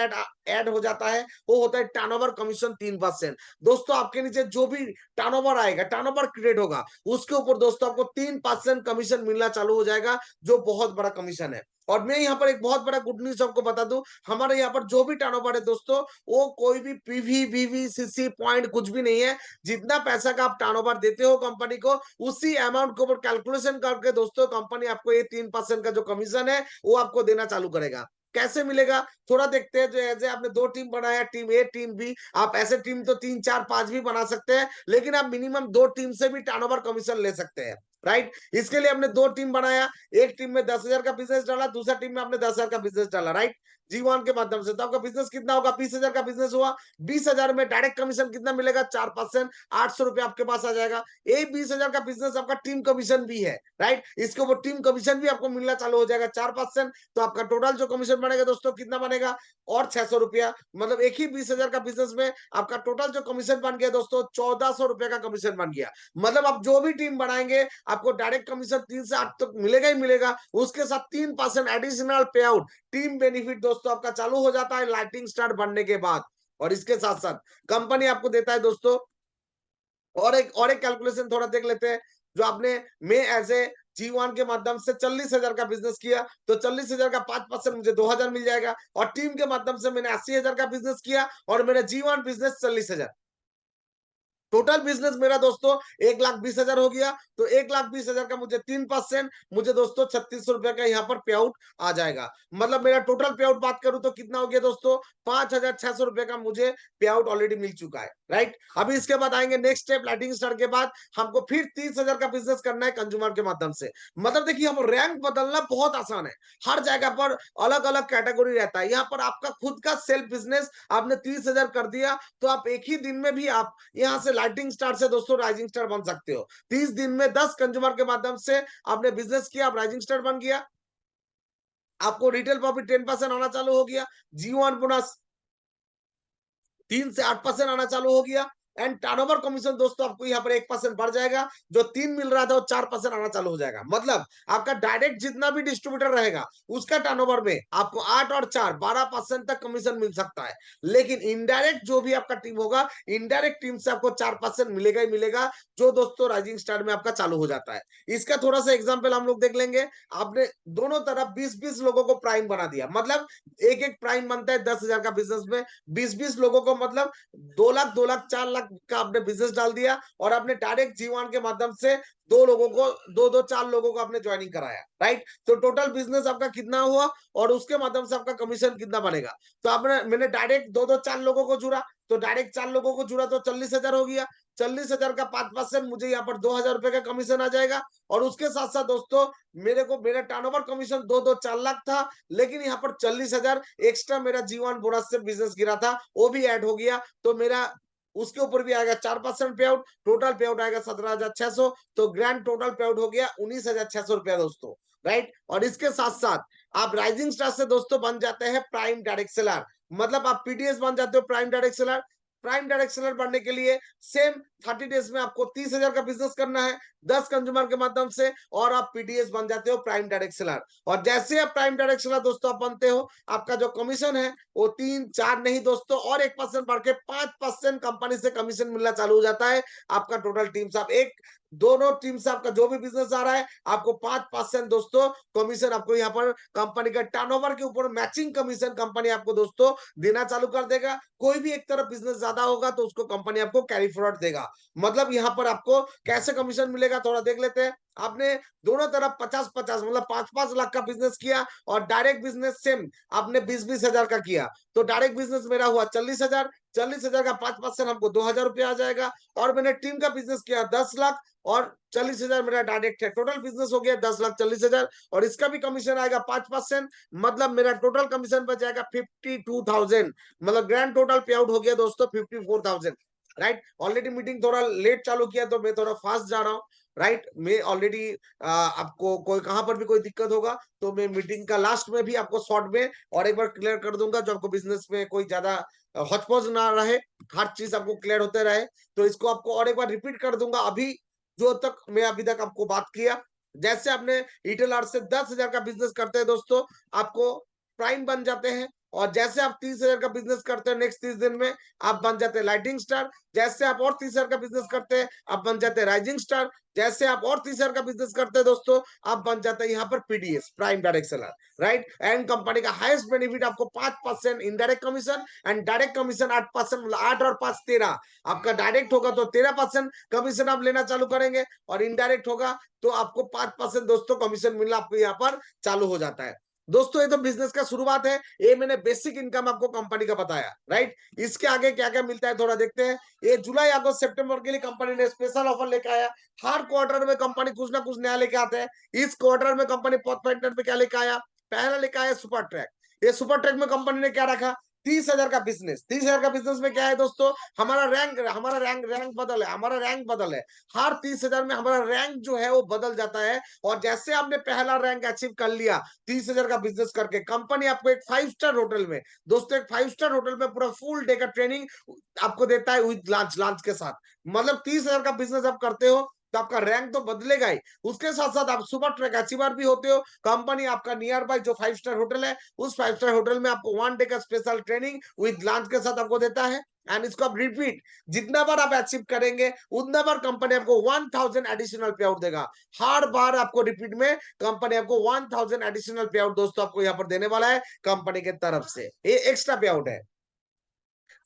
B: ऐड हो जाता है, वो होता है टर्नओवर कमीशन 3%। दोस्तों आपके नीचे जो भी टर्नओवर आएगा, टर्नओवर क्रिएट होगा, उसके ऊपर दोस्तों आपको 3% कमीशन मिलना चालू हो जाएगा, जो बहुत बड़ा कमीशन है। और मैं यहाँ पर एक बहुत बड़ा गुड न्यूज आपको बता दूं, हमारे यहाँ पर जो भी टर्नओवर है दोस्तों वो कोई भी पीवी वीवी सीसी पॉइंट कुछ भी नहीं है। जितना पैसा का आप टर्नओवर देते हो कंपनी को, उसी अमाउंट के ऊपर कैलकुलेशन करके दोस्तों कंपनी आपको ये 3% का जो कमीशन है वो आपको देना चालू करेगा। कैसे मिलेगा थोड़ा देखते हैं। जो ऐसे आपने 2 टीम बनाया, टीम ए टीम बी, आप ऐसे टीम तो 3 4 5 भी बना सकते हैं, लेकिन आप मिनिमम 2 टीम से भी टर्नओवर कमीशन ले सकते हैं, राइट। इसके लिए हमने 2 टीम बनाया, एक टीम में 10,000 का बिजनेस डाला, दूसरा टीम में आपने 10,000 का बिजनेस डाला, राइट। G1 के माध्यम से तो आपका बिजनेस कितना होगा, 20,000 का बिजनेस हुआ, 20,000 में डायरेक्ट कमीशन कितना मिलेगा, 4%, 800 रुपए आपके पास आ जाएगा। ये 20,000 का बिजनेस आपका टीम कमीशन भी है, राइट। इसके ऊपर टीम कमीशन भी आपको मिलना चालू हो जाएगा 4%। तो आपका टोटल जो कमीशन बनेगा दोस्तों कितना बनेगा, और 600 रुपया। मतलब एक ही 20,000 का बिजनेस में आपका टोटल जो कमीशन बन गया दोस्तों 1,400 रुपए का कमीशन बन गया। मतलब आप जो भी टीम बनाएंगे आपको डायरेक्ट कमीशन 3 से 8 तक मिलेगा ही मिलेगा, उसके साथ 3% एडिशनल पे आउट टीम बेनिफिट दोस्तों आपका चालू हो जाता है लाइटिंग स्टार बनने के बाद। और इसके साथ साथ कंपनी आपको देता है दोस्तों और एक कैलकुलेशन थोड़ा देख लेते हैं। जो आपने मैं एज ए G1 के माध्यम से 40,000 का बिजनेस किया, तो 40,000 का 5% मुझे 2,000 मिल जाएगा, और टीम के माध्यम से मैंने 80,000 का बिजनेस किया और मेरा G1 बिजनेस 40,000। टोटल बिजनेस मेरा दोस्तों 1,20,000 हो गया। तो 1,20,000 का मुझे 3%, मुझे दोस्तों 3600 रुपए का यहाँ पर पे आउट आ जाएगा। मतलब मेरा टोटल पे आउट बात करूं तो कितना हो गया दोस्तों, 5,600 रुपए का मुझे पे आउट ऑलरेडी मिल चुका है, राइट। अभी इसके बाद आएंगे नेक्स्ट स्टेप, लाइटिंग स्टार के बाद हमको फिर 30,000 का बिजनेस करना है कंज्यूमर के माध्यम से। मतलब देखिए हम रैंक बदलना बहुत आसान है, हर जगह पर अलग अलग कैटेगरी रहता है। यहाँ पर आपका खुद का सेल्फ बिजनेस आपने 30,000 कर दिया, तो आप एक ही दिन में भी आप यहाँ से लाइटिंग स्टार से दोस्तों राइजिंग स्टार बन सकते हो। 30 दिन में 10 कंज्यूमर के माध्यम से आपने बिजनेस किया, आप राइजिंग स्टार बन गया, आपको रिटेल प्रॉफिट 10% आना चालू हो गया, G1 बोनस 3 से 8% आना चालू हो गया। एंड टर्नओवर कमीशन दोस्तों आपको यहाँ पर 1% बढ़ जाएगा, जो 3 मिल रहा था वो 4% आना चालू हो जाएगा। मतलब आपका डायरेक्ट जितना भी डिस्ट्रीब्यूटर रहेगा उसका टर्नओवर में आपको 8 और 4 12% तक कमीशन मिल सकता है। लेकिन इनडायरेक्ट जो भी आपका टीम होगा, इनडायरेक्ट टीम से आपको 4% मिलेगा ही मिलेगा, जो दोस्तों राइजिंग स्टार में आपका चालू हो जाता है। इसका थोड़ा सा एग्जाम्पल हम लोग देख लेंगे। आपने दोनों तरफ 20-20 लोगों को प्राइम बना दिया, मतलब एक एक प्राइम बनता है 10,000 का बिजनेस में, 20-20 लोगों को, मतलब 2 लाख 2 लाख 4 लाख का आपने बिजनेस डाल दिया, और आपने डायरेक्ट जीवन के माध्यम से 2 लोगों को, 2-2 4 लोगों को आपने ज्वाइनिंग कराया, राइट। तो टोटल बिजनेस आपका कितना हुआ और उसके माध्यम से आपका कमीशन कितना बनेगा। तो आपने, मैंने डायरेक्ट 2-2 4 लोगों को जुड़ा, तो डायरेक्ट 4 लोगों को जुड़ा तो 40,000 हो गया। 40,000 का 5% मुझे यहाँ पर 2,000 रुपए का कमीशन आ जाएगा। और उसके साथ साथ दोस्तों मेरे को, मेरा टर्नओवर कमीशन 2-2 4 लाख था, लेकिन यहाँ पर 40,000 एक्स्ट्रा मेरा जीवन बोनस से बिजनेस गिरा था, वो भी ऐड हो गया। तो मेरा उसके ऊपर भी आएगा 4% पे आउट, टोटल पे आउट आएगा 17,600। तो ग्रैंड टोटल पे आउट हो गया 19,600 रुपया दोस्तों, राइट। और इसके साथ साथ आप राइजिंग स्टार से दोस्तों बन जाते हैं प्राइम डायरेक्ट सेलर, मतलब आप पीडीएस बन जाते हो prime direct seller. Prime direct seller बनने के लिए सेम 30 डेज में आपको 30,000 का बिजनेस करना है 10 कंज्यूमर के माध्यम से, और आप पीडीएस बन जाते हो प्राइम डायरेक्ट सेलर। और जैसे आप प्राइम डायरेक्ट सेलर दोस्तों आप बनते हो, आपका जो कमीशन है वो 3-4 नहीं दोस्तों, और 1% बढ़ के 5% कंपनी से कमीशन मिलना चालू हो जाता है। आपका टोटल टीम से आप एक, दोनों टीम से आपका जो भी बिजनेस आ रहा है, आपको 5% दोस्तों कमीशन आपको यहाँ पर कंपनी का टर्नओवर के ऊपर मैचिंग कमीशन कंपनी आपको दोस्तों देना चालू कर देगा। कोई भी एक तरफ बिजनेस ज्यादा होगा तो उसको कंपनी आपको कैरी फॉरवर्ड देगा। मतलब यहाँ पर आपको कैसे कमीशन मिलेगा थोड़ा देख लेते हैं। आपने दोनों तरफ 50-50 मतलब 5-5 लाख का बिजनेस किया, और डायरेक्ट बिजनेस सेम आपने 20-20 हजार का किया, तो डायरेक्ट बिजनेस मेरा हुआ 40,000। 40,000 का 5% हमको 2,000 रुपया आ जाएगा। और मैंने टीम का बिजनेस किया 10 लाख, और 40,000 मेरा डायरेक्ट है, टोटल बिजनेस हो गया 10,40,000, और इसका भी कमीशन आएगा 5%। मतलब मेरा टोटल कमीशन बच जाएगा 52,000, मतलब ग्रैंड टोटल पे आउट हो गया दोस्तों 54,000, राइट। ऑलरेडी मीटिंग थोड़ा लेट चालू किया तो मैं थोड़ा फास्ट जा रहा हूँ, राइट। मैं ऑलरेडी आपको कोई कहां पर भी कोई दिक्कत होगा तो मैं मीटिंग का लास्ट में भी आपको शॉर्ट में और एक बार क्लियर कर दूंगा, जो आपको बिजनेस में कोई ज्यादा हचपच ना रहे, हर चीज आपको क्लियर होते रहे। तो इसको आपको और एक बार रिपीट कर दूंगा। अभी जो तक मैं अभी तक आपको बात किया, जैसे आपने रिटेल आर्ट से 10,000 का बिजनेस करते हैं दोस्तों, आपको प्राइम बन जाते हैं। और जैसे आप 30,000 का बिजनेस करते हैं नेक्स्ट 30 दिन में, आप बन जाते हैं लाइटिंग स्टार। जैसे आप और 30,000 का बिजनेस करते हैं, आप बन जाते हैं राइजिंग स्टार। जैसे आप और 30,000 का बिजनेस करते हैं दोस्तों, आप बन जाते हैं यहाँ पर PDS prime direct seller, right. And company का हाईएस्ट बेनिफिट आपको 5% indirect commission, and direct commission 8%, मतलब 8 और 5 13। आपका डायरेक्ट होगा तो 13% कमीशन आप लेना चालू करेंगे, और इनडायरेक्ट होगा तो आपको 5% दोस्तों कमीशन मिलना आपको यहाँ पर चालू हो जाता है। दोस्तों ये तो बिजनेस का शुरुआत है, ये मैंने बेसिक इनकम आपको कंपनी का बताया, राइट। इसके आगे क्या क्या मिलता है थोड़ा देखते हैं। ये जुलाई अगस्त सितंबर के लिए कंपनी ने स्पेशल ऑफर लेकर आया। हर क्वार्टर में कंपनी कुछ ना कुछ नया लेके आते हैं। इस क्वार्टर में कंपनी पॉथफाइंडर पे क्या लेकर आया, पहला लेकर आया सुपर ट्रैक। ये सुपर ट्रैक में कंपनी ने क्या रखा, 30,000 का बिजनेस। 30,000 का बिजनेस में क्या है दोस्तों, हमारा रैंक बदल है, हमारा रैंक बदल है। हर 30,000 में हमारा रैंक जो है वो बदल जाता है। और जैसे आपने पहला रैंक अचीव कर लिया 30,000 का बिजनेस करके, कंपनी आपको एक 5 स्टार होटल में दोस्तों, एक 5 स्टार होटल में पूरा फुल डे का ट्रेनिंग आपको देता है विद लंच के साथ। मतलब 30,000 का बिजनेस आप करते हो तो आपका रैंक तो बदलेगा ही, उसके साथ साथ आप सुपर ट्रैक अचीवर भी होते हो। कंपनी आपका नियर बाय जो 5 स्टार होटल है, उस 5 स्टार होटल में आपको 1 डे का स्पेशल ट्रेनिंग विद लंच के साथ आपको देता है। एंड इसको आप रिपीट जितना बार आप अचीव करेंगे उतना बार कंपनी आपको 1,000 एडिशनल पे आउट देगा। हर बार आपको रिपीट में कंपनी आपको 1,000 एडिशनल पे आउट दोस्तों आपको यहाँ पर देने वाला है कंपनी के तरफ से, ये एक्स्ट्रा पे आउट है।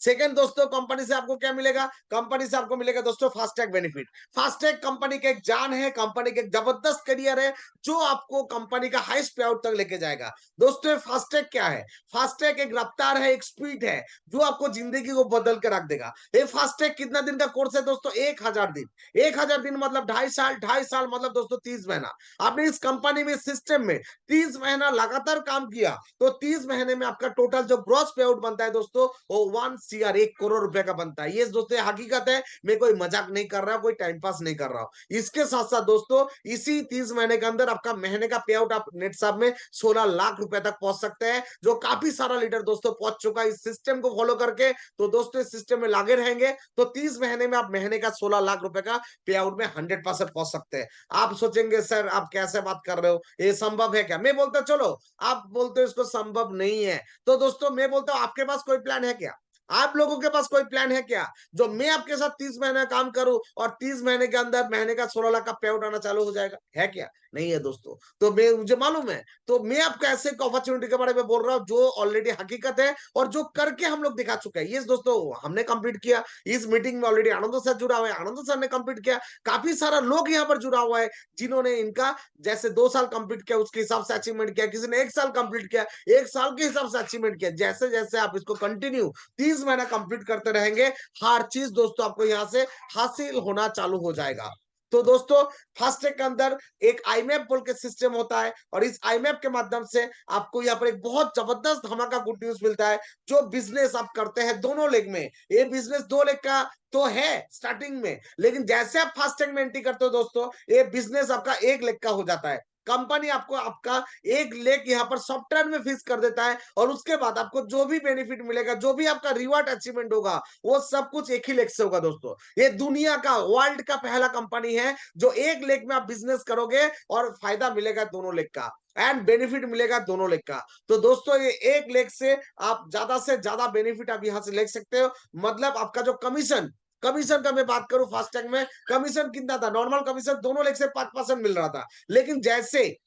B: सेकंड दोस्तों, कंपनी से आपको क्या मिलेगा, कंपनी से आपको मिलेगा दोस्तों फास्टैग बेनिफिट। फास्टैग कंपनी का एक जान है, कंपनी का एक जबरदस्त करियर है, जो आपको कंपनी का हाईएस्ट पे आउट तक लेके जाएगा। दोस्तों फास्टैग क्या है, फास्टैग एक रफ्तार है, एक स्पीड है, जो आपको जिंदगी को बदल के रख देगा। ये फास्टैग कितना दिन का कोर्स है दोस्तों, 1,000 दिन। 1,000 दिन मतलब 2.5 साल, 2.5 साल मतलब दोस्तों 30 महीना। आपने इस कंपनी में, सिस्टम में 30 महीना लगातार काम किया तो 30 महीने में आपका टोटल जो ग्रॉस पे आउट बनता है दोस्तों, वो CR 1 करोड़ रुपए का बनता है। ये दोस्तों ये हकीकत है, मैं कोई मजाक नहीं कर रहा, कोई टाइम पास नहीं कर रहा हूं। इसके साथ साथ दोस्तों इसी 30 महीने के अंदर आपका महीने का पे आउट आप नेट साहब में 16 लाख रुपए तक पहुंच सकते हैं, जो काफी सारा लीडर दोस्तों पहुंच चुका है इस सिस्टम को फॉलो करके। तो दोस्तों इस सिस्टम में लागे रहेंगे तो 30 महीने में आप महीने का 16 लाख रुपए का पे आउट में 100% पहुंच सकते हैं। आप सोचेंगे सर आप कैसे बात कर रहे हो, ये संभव है क्या? मैं बोलता चलो, आप बोलते हो इसको संभव नहीं है, तो दोस्तों मैं बोलता हूं आपके पास कोई प्लान है क्या? आप लोगों के पास कोई प्लान है क्या, जो मैं आपके साथ 30 महीने काम करूं और 30 महीने के अंदर महीने का 16 लाख का पे आउट आना चालू हो जाएगा? है क्या? नहीं है दोस्तों। तो मैं मुझे मालूम है, तो मैं आपको ऐसे एक अपॉर्चुनिटी के बारे में बोल रहा हूं जो ऑलरेडी हकीकत है और जो करके हम लोग दिखा चुके हैं। ये दोस्तों हमने कंप्लीट किया, इस मीटिंग में ऑलरेडी आनंद सर जुड़ा हुआ है, आनंद सर ने कंप्लीट किया, काफी सारा लोग यहाँ पर जुड़ा हुआ है जिन्होंने इनका जैसे 2 साल कंप्लीट किया उसके हिसाब से अचीवमेंट किया, किसी ने 1 साल कंप्लीट किया 1 साल के हिसाब से अचीवमेंट किया। जैसे जैसे आप इसको कंटिन्यू 30 महीना कंप्लीट करते रहेंगे, हर चीज दोस्तों आपको यहाँ से हासिल होना चालू हो जाएगा। तो दोस्तों फास्टैग के अंदर एक आईमैप बोल के सिस्टम होता है और इस आईमैप के माध्यम से आपको यहाँ पर एक बहुत जबरदस्त धमाका गुड न्यूज मिलता है। जो बिजनेस आप करते हैं दोनों लेग में, ये बिजनेस 2 लेग का तो है स्टार्टिंग में, लेकिन जैसे आप फास्टैग में एंट्री करते हो दोस्तों, ये बिजनेस आपका 1 लेग का हो जाता है। कंपनी आपको आपका 1 लेख यहाँ पर सॉफ्टवेयर में फिक्स कर देता है और उसके बाद आपको जो भी बेनिफिट मिलेगा, जो भी आपका रिवॉर्ड अचीवमेंट होगा, वो सब कुछ 1 ही लेख से होगा दोस्तों। ये दुनिया का वर्ल्ड का पहला कंपनी है जो 1 लेख में आप बिजनेस करोगे और फायदा मिलेगा दोनों लेख का एंड बेनिफिट मिलेगा दोनों लेख का। तो दोस्तों ये 1 लेख से आप ज्यादा से ज्यादा बेनिफिट आप यहाँ से ले सकते हो। मतलब आपका जो कमीशन कमीशन का मैं बात करूं, फास्टैग में कमीशन कितना था? नॉर्मल कमीशन दोनों लेग से 5% मिल रहा था, लेकिन जैसे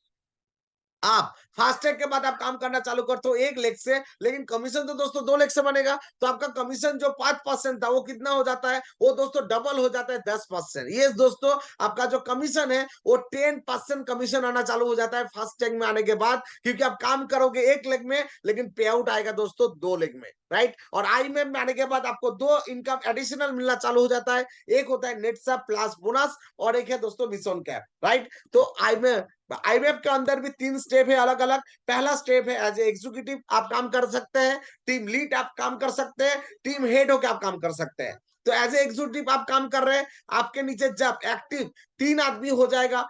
B: आप फास्टैग के बाद आप काम करना चालू करते हो 1 लेख से, लेकिन कमीशन तो दोस्तों 2 लेख से बनेगा, तो आपका कमीशन जो 5% था वो कितना हो जाता है? वो दोस्तों डबल हो जाता है 10%। ये दोस्तों आपका जो कमीशन है वो 10% कमीशन आना चालू हो जाता है फास्टैग में आने के बाद, क्योंकि आप काम करोगे 1 लेग में लेकिन पे आउट आएगा दोस्तों 2 लेग में, राइट। और आईएमएफ में आने के बाद आपको 2 इनकम एडिशनल मिलना चालू हो जाता है। एक होता है नेट सब प्लस बोनस और एक है दोस्तों मिशन कैप, राइट। तो आईवेब के अंदर भी 3 स्टेप है अलग अलग। पहला स्टेप है एज ए एग्जीक्यूटिव आप काम कर सकते हैं, टीम लीड आप काम कर सकते हैं, टीम हेड होकर आप काम कर सकते हैं। तो एज ए एग्जीक्यूटिव आप काम कर रहे हैं, आपके नीचे जब एक्टिव 3 आदमी हो जाएगा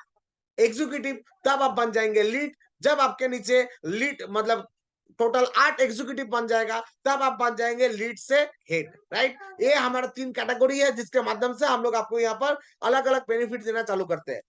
B: एग्जीक्यूटिव, तब आप बन जाएंगे लीड। जब आपके नीचे लीड मतलब टोटल 8 एग्जीक्यूटिव बन जाएगा, तब आप बन जाएंगे लीड से हेड, राइट। ये हमारा 3 कैटेगरी है जिसके माध्यम से हम लोग आपको यहाँ पर अलग अलग बेनिफिट देना चालू करते हैं।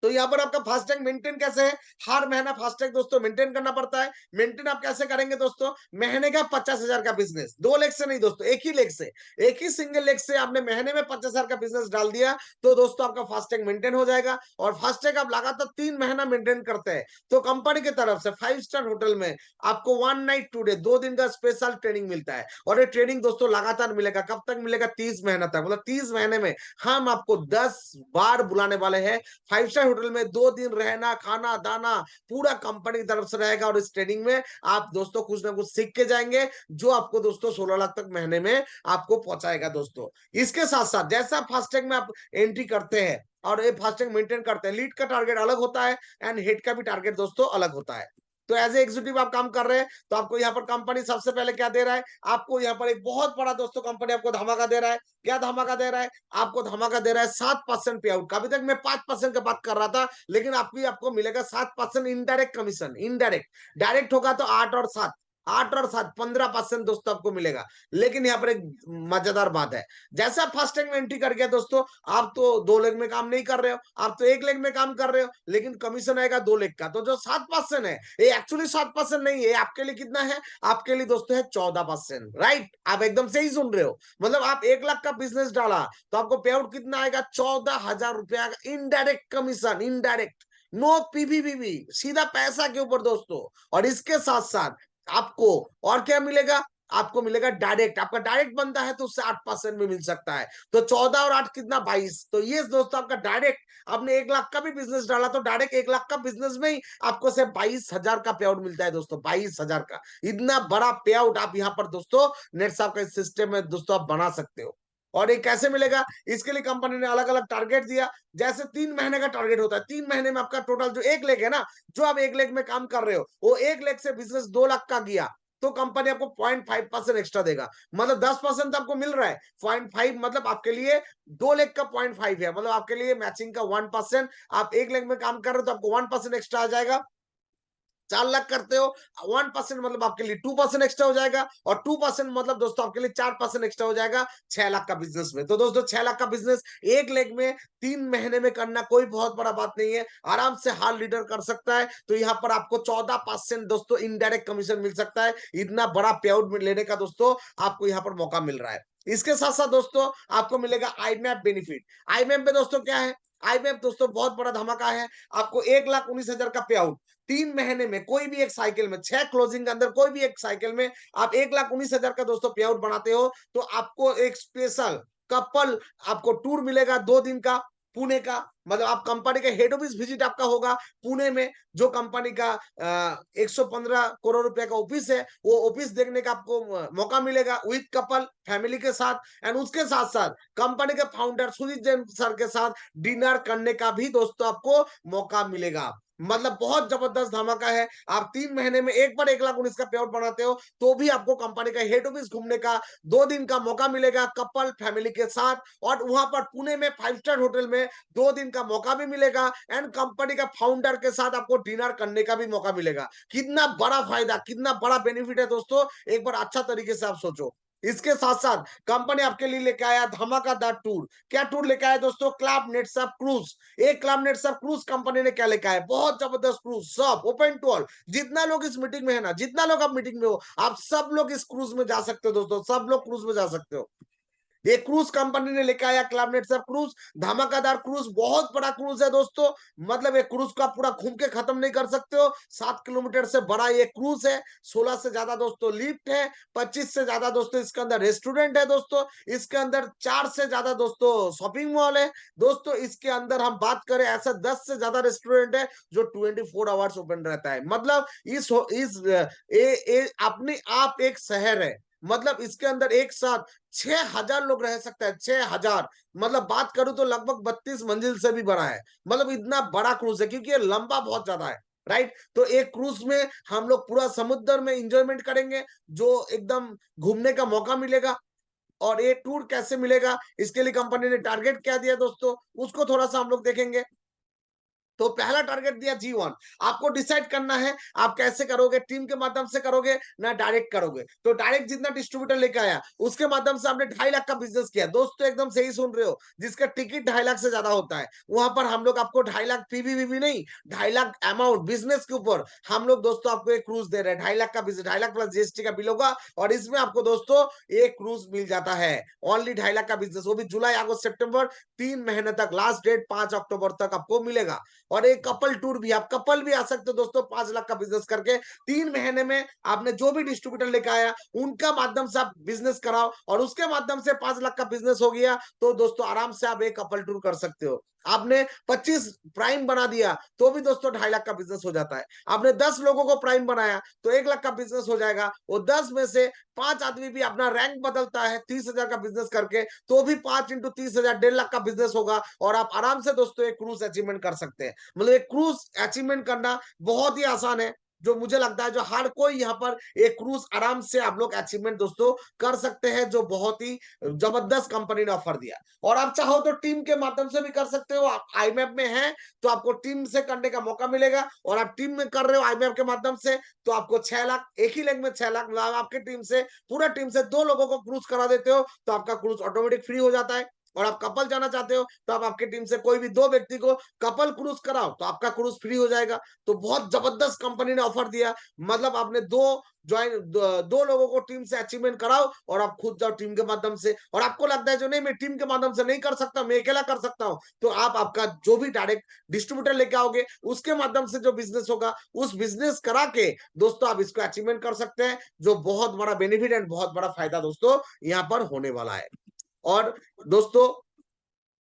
B: तो यहाँ पर आपका फास्टैग मेंटेन कैसे है? हर महीना फास्टैग दोस्तों मेंटेन करना पड़ता है। मेंटेन आप कैसे करेंगे दोस्तों? महीने का 50,000 का बिजनेस 2 लेग से नहीं दोस्तों, 1 ही लेग से, 1 ही सिंगल लेग से आपने महीने में 50,000 का बिजनेस डाल दिया तो दोस्तों आपका फास्टैग मेंटेन हो जाएगा। और फास्टैग आप लगातार 3 महीना मेंटेन करते हैं तो कंपनी की तरफ से 5 स्टार होटल में आपको 1 नाइट 2 डे 2 दिन का स्पेशल ट्रेनिंग मिलता है। और ये ट्रेनिंग दोस्तों लगातार मिलेगा। कब तक मिलेगा? 30 महीना तक। मतलब 30 महीने में हम आपको 10 बार बुलाने वाले हैं 5 स्टार होटल में। 2 दिन रहना खाना दाना पूरा कंपनी की तरफ से रहेगा और इस ट्रेनिंग में आप दोस्तों कुछ ना कुछ सीख के जाएंगे जो आपको दोस्तों 16 लाख तक महीने में आपको पहुंचाएगा दोस्तों। इसके साथ साथ जैसा फास्टैग में आप एंट्री करते हैं और ये फास्टैग मेंटेन करते हैं, लीड का टारगेट अलग होता है एंड हेड का भी टारगेट दोस्तों अलग होता है। तो एज ए एग्जीक्यूटिव आप काम कर रहे हैं तो आपको यहाँ पर कंपनी सबसे पहले क्या दे रहा है? आपको यहाँ पर एक बहुत बड़ा दोस्तों कंपनी आपको धमाका दे रहा है। क्या धमाका दे रहा है? आपको धमाका दे रहा है 7% पे आउट का। अभी तक मैं 5% की बात कर रहा था, लेकिन आपको मिलेगा 7% इनडायरेक्ट कमीशन। इनडायरेक्ट डायरेक्ट होगा तो 8 और 7 15% दोस्तों आपको मिलेगा। लेकिन यहाँ पर एक मजेदार बात है, जैसे आप फास्टैग में एंट्री कर गया दोस्तों, आप तो 2 लेग में काम नहीं कर रहे हो, आप तो 1 लेग में काम कर रहे हो, लेकिन कमीशन आएगा 2 लेग का। तो जो 7% है ये एक्चुअली 7% नहीं है, आपके लिए कितना है? आपके लिए दोस्तों है 14%, राइट। आप एकदम सही सुन रहे हो। मतलब आप 1 लाख का बिजनेस डाला तो आपको पे आउट कितना आएगा? 14,000 रुपया इनडायरेक्ट कमीशन। इनडायरेक्ट, नो पीवीबीबी, सीधा पैसा के ऊपर दोस्तों। और इसके साथ साथ आपको और क्या मिलेगा? आपको मिलेगा डायरेक्ट। आपका डायरेक्ट बनता है तो उससे 8% में मिल सकता है। तो 14 और 8 कितना? 22। तो ये दोस्तों आपका डायरेक्ट, आपने 1 लाख का भी बिजनेस डाला तो डायरेक्ट 1 लाख का बिजनेस में ही आपको सिर्फ 22,000 का पे आउट मिलता है दोस्तों। 22,000 का इतना बड़ा पे आउट आप यहाँ पर दोस्तों नेट साहब का सिस्टम में दोस्तों आप बना सकते हो। और ये कैसे मिलेगा? इसके लिए कंपनी ने अलग अलग टारगेट दिया। जैसे 3 महीने का टारगेट होता है, 3 महीने में आपका टोटल जो 1 लेग है ना, जो आप 1 लेग में काम कर रहे हो, वो 1 लेग से बिजनेस 2 लाख का गया तो कंपनी आपको 0.5% एक्स्ट्रा देगा। मतलब 10% आपको मिल रहा है, 0.5 मतलब आपके लिए 2 लाख का 0.5 है, मतलब आपके लिए मैचिंग का 1%। आप 1 लाख में काम कर रहे हो तो आपको 1% एक्स्ट्रा आ जाएगा। 4 लाख करते हो, 1% मतलब आपके लिए 2% एक्स्ट्रा हो जाएगा, और 2% मतलब दोस्तों आपके लिए 4% एक्स्ट्रा हो जाएगा 6 लाख का बिजनेस में। तो दोस्तों 6 लाख का बिजनेस 1 लाख में 3 महीने में करना कोई बहुत बड़ा बात नहीं है, आराम से हाल लीडर कर सकता है। तो यहाँ पर आपको 14% दोस्तों इनडायरेक्ट कमीशन मिल सकता है। इतना बड़ा पे आउट लेने का दोस्तों आपको यहाँ पर मौका मिल रहा है। इसके साथ साथ दोस्तों आपको मिलेगा आईमैप बेनिफिट। आईमैप में दोस्तों क्या है, आईमैप दोस्तों बहुत बड़ा धमाका है। आपको 1,19,000 का पे आउट 3 महीने में, कोई भी एक साइकिल में, 6 क्लोजिंग के अंदर कोई भी एक साइकिल में आप 1,19,000 का दोस्तों पे आउट बनाते हो, तो आपको एक स्पेशल कपल आपको टूर मिलेगा 2 दिन का पुणे का। मतलब आप कंपनी के हेड ऑफिस विजिट आपका होगा पुणे में, जो कंपनी का 115 करोड़ रुपए का ऑफिस है, वो ऑफिस देखने का आपको मौका मिलेगा विद कपल फैमिली के साथ। एंड उसके साथ साथ कंपनी के फाउंडर सुजीत जैन सर के साथ डिनर करने का भी दोस्तों आपको मौका मिलेगा। मतलब बहुत जबरदस्त धमाका है। आप 3 महीने में एक बार 1,19,000 का पे आउट बनाते हो तो भी आपको कंपनी का हेड ऑफिस घूमने का 2 दिन का मौका मिलेगा कपल फैमिली के साथ, और वहां पर पुणे में 5 स्टार होटल में 2 दिन का मौका भी मिलेगा, एंड कंपनी का फाउंडर के साथ आपको डिनर करने का भी मौका मिलेगा। कितना बड़ा फायदा, कितना बड़ा बेनिफिट है दोस्तों, एक बार अच्छा तरीके से आप सोचो। इसके साथ साथ कंपनी आपके लिए लेके आया धमाकादार टूर। क्या टूर लेके आया दोस्तों, क्लब नेट्सअप क्रूज। एक क्लब नेट्सअप क्रूज कंपनी ने क्या लेके आया, बहुत जबरदस्त क्रूज, सब ओपन टू ऑल। जितना लोग इस मीटिंग में है ना, जितना लोग आप मीटिंग में हो, आप सब लोग इस क्रूज में जा सकते हो दोस्तों, सब लोग क्रूज में जा सकते हो। ये क्रूज कंपनी ने लेके आया क्लब नेट्सअप क्रूज, धमाकादार क्रूज, बहुत बड़ा क्रूज है दोस्तों। मतलब ये क्रूज का पूरा घूम के खत्म नहीं कर सकते हो। 7 किलोमीटर से बड़ा ये क्रूज है, 16 से ज्यादा दोस्तों लिफ्ट है, 25 से ज्यादा दोस्तों इसके अंदर रेस्टोरेंट है दोस्तों, इसके अंदर 4 से ज्यादा दोस्तों शॉपिंग मॉल है दोस्तों, इसके अंदर हम बात करें ऐसा 10 से ज्यादा रेस्टोरेंट है जो 24 आवर्स ओपन रहता है। मतलब अपने आप एक शहर है। मतलब इसके अंदर एक साथ 6,000 लोग रह सकते हैं, 6,000। मतलब बात करूं तो लगभग 32 मंजिल से भी बड़ा है। मतलब इतना बड़ा क्रूज है क्योंकि ये लंबा बहुत ज्यादा है, राइट। तो एक क्रूज में हम लोग पूरा समुद्र में इंजॉयमेंट करेंगे, जो एकदम घूमने का मौका मिलेगा। और ये टूर कैसे मिलेगा, इसके लिए कंपनी ने टारगेट क्या दिया दोस्तों, उसको थोड़ा सा हम लोग देखेंगे। तो पहला टारगेट दिया G1। आपको डिसाइड करना है आप कैसे करोगे, टीम के माध्यम से करोगे ना डायरेक्ट करोगे। तो डायरेक्ट जितना डिस्ट्रीब्यूटर लेके आया उसके माध्यम से आपने 2.5 लाख का बिजनेस किया दोस्तों, एकदम सही सुन रहे हो, जिसका टिकट 2.5 लाख से ज्यादा होता है, वहां पर हम लोग आपको 2.5 लाख पीवी नहीं, 2.5 लाख अमाउंट बिजनेस के ऊपर हम लोग दोस्तों आपको एक क्रूज दे रहे हैं। 2.5 लाख का बिजनेस, 2.5 लाख प्लस जीएसटी का बिल होगा, और इसमें आपको दोस्तों एक क्रूज मिल जाता है। ओनली 2.5 लाख का बिजनेस, वो भी जुलाई अगस्त सितंबर 3 महीने तक, लास्ट डेट 5 अक्टूबर तक आपको मिलेगा। और एक कपल टूर भी, आप कपल भी आ सकते हो दोस्तों 5 लाख का बिजनेस करके। 3 महीने में आपने जो भी डिस्ट्रीब्यूटर लेकर आया उनका माध्यम से आप बिजनेस कराओ, और उसके माध्यम से 5 लाख का बिजनेस हो गया, तो दोस्तों आराम से आप एक कपल टूर कर सकते हो। आपने 25 प्राइम बना दिया तो भी दोस्तों 2.5 लाख का बिजनेस हो जाता है। आपने 10 लोगों को प्राइम बनाया तो 1 लाख का बिजनेस हो जाएगा। वो 10 में से 5 आदमी भी अपना रैंक बदलता है 30,000 का बिजनेस करके, तो भी 5 इंटू 30,000 1.5 लाख का बिजनेस होगा, और आप आराम से दोस्तों एक क्रूज अचीवमेंट कर सकते हैं। मतलब एक क्रूज अचीवमेंट करना बहुत ही आसान है, जो मुझे लगता है जो हर कोई यहाँ पर एक क्रूज आराम से आप लोग अचीवमेंट दोस्तों कर सकते हैं, जो बहुत ही जबरदस्त कंपनी ने ऑफर दिया। और आप चाहो तो टीम के माध्यम से भी कर सकते हो। आप आईमैप में हैं तो आपको टीम से करने का मौका मिलेगा, और आप टीम में कर रहे हो आईमैप के माध्यम से तो आपको 6 लाख, एक ही लेग में 6 लाख, मतलब आपकी टीम से, पूरा टीम से 2 लोगों को क्रूज करा देते हो तो आपका क्रूज ऑटोमेटिक फ्री हो जाता है। और आप कपल जाना चाहते हो तो आप आपकी टीम से कोई भी 2 व्यक्ति को कपल क्रूज कराओ तो आपका क्रूज फ्री हो जाएगा। तो बहुत जबरदस्त कंपनी ने ऑफर दिया। मतलब आपने 2 लोगों को टीम से अचीवमेंट कराओ और आप खुद जाओ टीम के माध्यम से। और आपको लगता है जो नहीं मैं टीम के माध्यम से नहीं कर सकता, मैं अकेला कर सकता हूं, तो आप आपका जो भी डायरेक्ट डिस्ट्रीब्यूटर लेके आओगे उसके माध्यम से जो बिजनेस होगा उस बिजनेस करा के दोस्तों आप इसको अचीवमेंट कर सकते हैं, जो बहुत बड़ा बेनिफिट एंड बहुत बड़ा फायदा दोस्तों यहाँ पर होने वाला है। और दोस्तों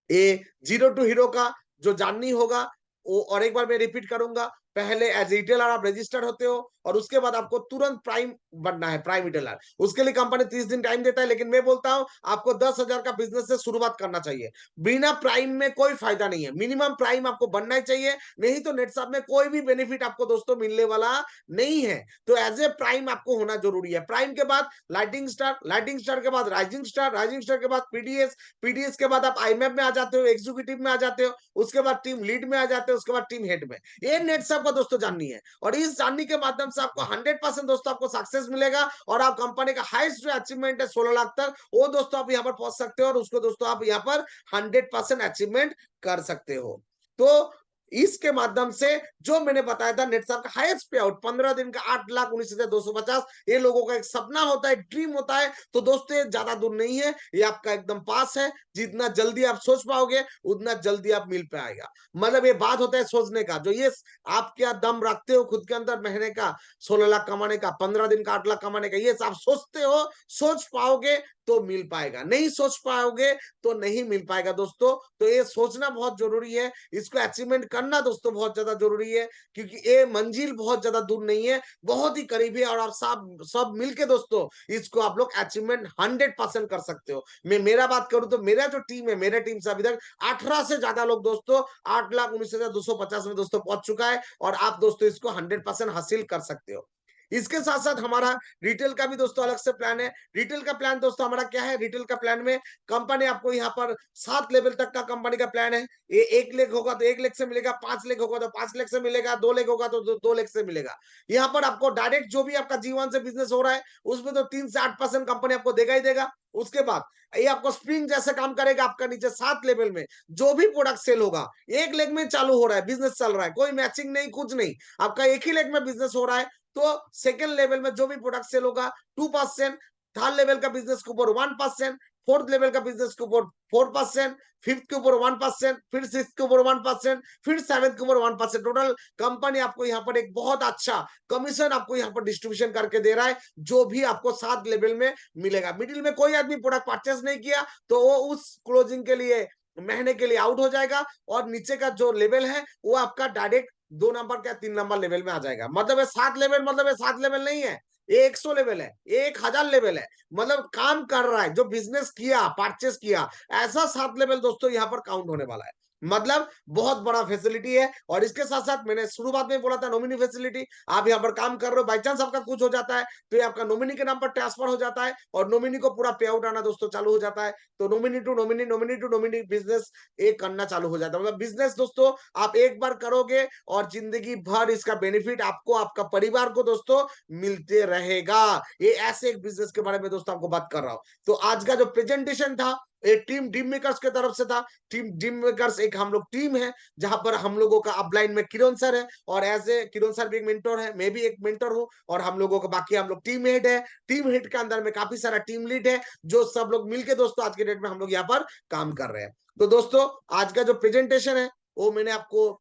B: ये जीरो टू हीरो का जो जर्नी होगा वो, और एक बार मैं रिपीट करूंगा, पहले एज रिटेलर आप रजिस्टर्ड होते हो और उसके बाद आपको तुरंत प्राइम बनना है, प्राइम रिटेलर। उसके लिए कंपनी 30 दिन टाइम देता है, लेकिन मैं बोलता हूं आपको 10,000 का बिजनेस से शुरुआत करना चाहिए। बिना प्राइम में कोई फायदा नहीं है, मिनिमम प्राइम आपको बनना ही चाहिए, नहीं तो नेटसाप में कोई भी बेनिफिट आपको दोस्तों मिलने वाला नहीं है। तो एज ए प्राइम आपको होना जरूरी है। प्राइम के बाद लाइटिंग स्टार, लाइटिंग स्टार के बाद राइजिंग स्टार, राइजिंग स्टार के बाद पीडीएस, पीडीएस के बाद आप आईएमएफ में आ जाते हो, एग्जीक्यूटिव में आ जाते हो, उसके बाद टीम लीड में आ जाते हो, उसके बाद टीम हेड में। ये नेटसाप का दोस्तों जाननी है, और इस जानने के माध्यम से आपको 100% दोस्तों आपको सक्सेस मिलेगा, और आप कंपनी का हाईएस्ट जो अचीवमेंट है 16 लाख तक, वो दोस्तों आप यहाँ पर पहुंच सकते हो, और उसको दोस्तों आप यहाँ पर 100% अचीवमेंट कर सकते हो। तो इसके माध्यम से जो मैंने बताया था नेटसाप का हाईएस्ट पे आउट 15 दिन का 8,19,250, ये लोगों का एक सपना होता है, ड्रीम होता है। तो दोस्तों ये ज्यादा दूर नहीं है, ये आपका एकदम पास है। जितना जल्दी आप सोच पाओगे उतना जल्दी आप मिल पाएगा। मतलब ये बात होता है सोचने का, जो ये आप क्या दम रखते हो खुद के अंदर, महीने का 16 लाख कमाने का, 15 दिन का 8 लाख कमाने का, ये आप सोचते हो, सोच पाओगे तो मिल पाएगा, नहीं सोच पाओगे तो नहीं मिल पाएगा दोस्तों। तो ये सोचना बहुत जरूरी है, इसको अचीवमेंट करना दोस्तों बहुत ज्यादा जरूरी है, क्योंकि ये मंजिल बहुत ज्यादा दूर नहीं है, बहुत ही करीब है, और आप सब मिलके दोस्तों इसको आप लोग अचीवमेंट 100% कर सकते हो। मैं मेरा बात करूं तो मेरा जो टीम है, मेरे टीम से अभी तक 18 से ज्यादा लोग दोस्तों 8,19,250 में दोस्तों पहुंच चुका है, और आप दोस्तों इसको 100% हासिल कर सकते हो। इसके साथ साथ हमारा रिटेल का भी दोस्तों अलग से प्लान है। रिटेल का प्लान दोस्तों हमारा क्या है, रिटेल का प्लान में कंपनी आपको यहाँ पर 7 लेवल तक का कंपनी का प्लान है। ये 1 लाख होगा तो 1 लाख से मिलेगा, 5 लाख होगा तो 5 लाख से मिलेगा, 2 लाख होगा तो 2 लाख से मिलेगा। यहाँ पर आपको डायरेक्ट जो भी आपका जीवन से बिजनेस हो रहा है उसमें तो 3 से 8% कंपनी आपको देगा ही देगा। उसके बाद ये आपको स्प्रिंग जैसे काम करेगा, आपका नीचे 7 लेवल में जो भी प्रोडक्ट सेल होगा, 1 लाख में चालू हो रहा है, बिजनेस चल रहा है, कोई मैचिंग नहीं, कुछ नहीं, आपका 1 ही लाख में बिजनेस हो रहा है, तो सेकंड लेवल में जो भी प्रोडक्ट सेल होगा 2%, थर्ड लेवल का बिजनेस के ऊपर 1%, फोर्थ लेवल का बिजनेस के ऊपर 4%, फिफ्थ के ऊपर 1%, फिर सिक्स के ऊपर 1%, फिर सेवेंथ के ऊपर 1%। टोटल कंपनी आपको यहाँ पर एक बहुत अच्छा कमीशन आपको यहाँ पर डिस्ट्रीब्यूशन करके दे रहा है, जो भी आपको 7 लेवल में मिलेगा। मिडिल में कोई आदमी प्रोडक्ट परचेस नहीं किया तो वो उस क्लोजिंग के लिए, महीने के लिए आउट हो जाएगा, और नीचे का जो लेवल है वो आपका डायरेक्ट 2 नंबर क्या 3 नंबर लेवल में आ जाएगा। मतलब 7 लेवल, मतलब 7 लेवल नहीं है, ये 100 लेवल है, 1000 लेवल है। मतलब काम कर रहा है, जो बिजनेस किया, परचेस किया, ऐसा 7 लेवल दोस्तों यहाँ पर काउंट होने वाला है। मतलब बहुत बड़ा फैसिलिटी है। और इसके साथ साथ मैंने शुरुआत में बोला था नॉमिनी फैसिलिटी, आप यहाँ पर काम कर रहे हो, बाई चांस आपका कुछ हो जाता है तो ये आपका नॉमिनी के नाम पर ट्रांसफर हो जाता है, और नॉमिनी को पूरा पे आउट आना दोस्तों चालू हो जाता है। तो nominee to nominee, nominee to nominee business एक करना चालू हो जाता है। मतलब बिजनेस दोस्तों आप एक बार करोगे और जिंदगी भर इसका बेनिफिट आपको, आपका परिवार को दोस्तों मिलते रहेगा। ये ऐसे एक बिजनेस के बारे में दोस्तों आपको बात कर रहा हूं। तो आज का जो प्रेजेंटेशन था एक टीम ड्रीम मेकर्स की तरफ से था। टीम ड्रीम मेकर्स एक हम लोग टीम है, जहां पर हम लोगों का अपलाइन में किरण सर है, और एज ए किरण सर भी एक मेंटर है, मैं भी एक मेंटर हूं, और हम लोगों का बाकी हम लोग टीम हेड है। टीम हेड के अंदर में काफी सारा टीम लीड है, जो सब लोग मिलके दोस्तों आज के डेट में हम लोग यहाँ पर काम कर रहे हैं। तो दोस्तों आज का जो प्रेजेंटेशन है वो मैंने आपको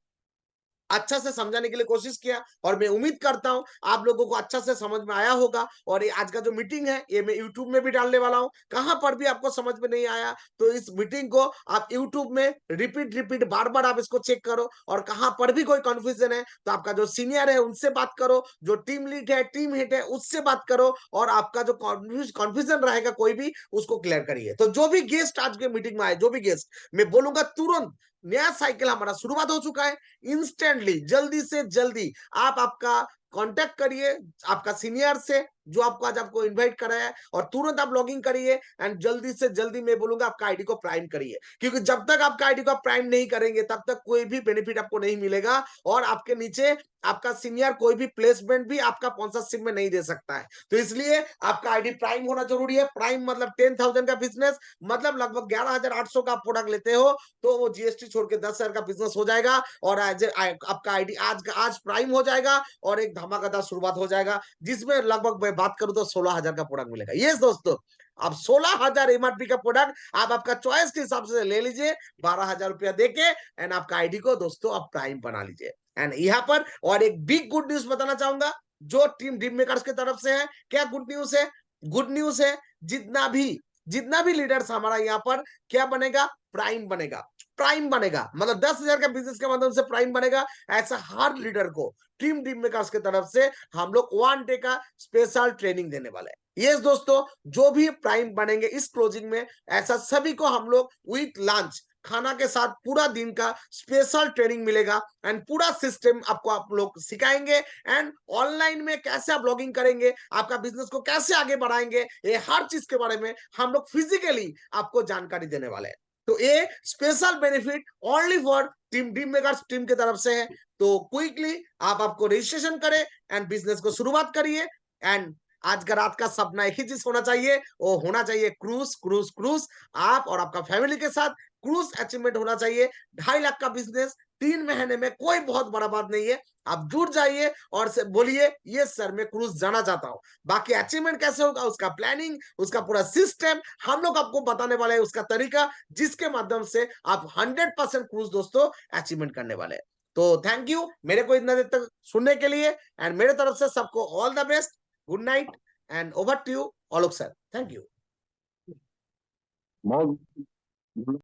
B: अच्छा से समझाने के लिए कोशिश किया, और मैं उम्मीद करता हूं आप लोगों को अच्छा से समझ में आया होगा। और ये आज का जो मीटिंग है ये मैं यूट्यूब में भी डालने वाला हूं, कहां पर भी आपको समझ में नहीं आया तो इस मीटिंग को आप यूट्यूब में रिपीट रिपीट बार बार आप इसको चेक करो, और कहां पर भी कोई कंफ्यूजन है तो आपका जो सीनियर है उनसे बात करो, जो टीम लीड है, टीम हेड है, उससे बात करो, और आपका जो कंफ्यूजन रहेगा कोई भी उसको क्लियर करिए। तो जो भी गेस्ट आज के मीटिंग में आए, जो भी गेस्ट, मैं बोलूंगा तुरंत नया साइकिल हमारा शुरुआत हो चुका है। इंस्टेंटली जल्दी से जल्दी आप आपका कांटेक्ट करिए आपका सीनियर से, जो आपको आज आपको इनवाइट कराया है, और तुरंत आप लॉगिन करिए, एंड जल्दी से जल्दी मैं बोलूंगा आपका आईडी को प्राइम करिए, क्योंकि जब तक आपका आईडी को प्राइम नहीं करेंगे तब तक कोई भी बेनिफिट आपको नहीं मिलेगा, और आपके नीचे आपका सीनियर कोई भी प्लेसमेंट भी आपका स्पॉन्सरशिप में नहीं दे सकता है। तो इसलिए आपका आईडी प्राइम होना जरूरी है। प्राइम मतलब 10,000 का बिजनेस, मतलब लगभग 11,800 का प्रोडक्ट लेते हो तो वो जीएसटी छोड़ के 10,000 का बिजनेस हो जाएगा, और आपका आईडी आज प्राइम हो जाएगा, और एक धमाकेदार शुरुआत हो जाएगा, जिसमें लगभग मैं बात करूं तो 16,000 का प्रोडक्ट मिलेगा। यस दोस्तों, अब 16,000 एमआरपी का प्रोडक्ट आप आपका चॉइस के हिसाब से ले लीजिए, 12,000 रुपया देके, एंड आपका आईडी को दोस्तों आप प्राइम बना लीजिए। एंड यहाँ पर और एक बिग गुड न्यूज बताना चाहूंगा जो टीम ड्रीम मेकर्स की तरफ से है। क्या गुड न्यूज है? गुड न्यूज है जितना भी लीडर्स हमारा यहाँ पर क्या बनेगा, प्राइम बनेगा। प्राइम बनेगा, मतलब 10,000 का बिजनेस के माध्यम से प्राइम बनेगा, ऐसा हर लीडर को टीम ड्रीम मेकर्स की तरफ से हम लोग 1 डे का स्पेशल ट्रेनिंग देने वाले हैं। यस दोस्तों, जो भी प्राइम बनेंगे इस क्लोजिंग में, ऐसा सभी को हम लोग विथ लंच खाना के साथ पूरा दिन का स्पेशल ट्रेनिंग मिलेगा एंड पूरा सिस्टम आपको आप लोग सिखाएंगे एंड ऑनलाइन में कैसे आप लॉगिंग करेंगे, आपका बिजनेस को कैसे आगे बढ़ाएंगे, ये हर चीज के बारे में हम लोग फिजिकली आपको जानकारी देने वाले हैं। तो ये special benefit only for team dream makers team की तरफ से है। तो क्विकली आपको रजिस्ट्रेशन करें एंड बिजनेस को शुरुआत करिए। एंड आज का रात का सपना एक ही चीज होना चाहिए, वो होना चाहिए क्रूज क्रूज क्रूज। आप और आपका फैमिली के साथ क्रूज अचीवमेंट होना चाहिए। 2.5 लाख का बिजनेस 3 महीने में कोई बहुत बड़ा बात नहीं है। आप जुड़ जाइए और से बोलिए ये सर मैं क्रूज जाना चाहता हूँ। बाकी अचीवमेंट कैसे होगा, उसका प्लानिंग, उसका पूरा सिस्टम हम लोग आपको बताने वाले हैं, उसका तरीका जिसके माध्यम से आप 100% क्रूज दोस्तों अचीवमेंट करने वाले हैं। तो थैंक यू मेरे को इतना देर तक सुनने के लिए एंड मेरे तरफ से सबको all the best, good night and over to you Alok sir. Thank you.
A: बहुत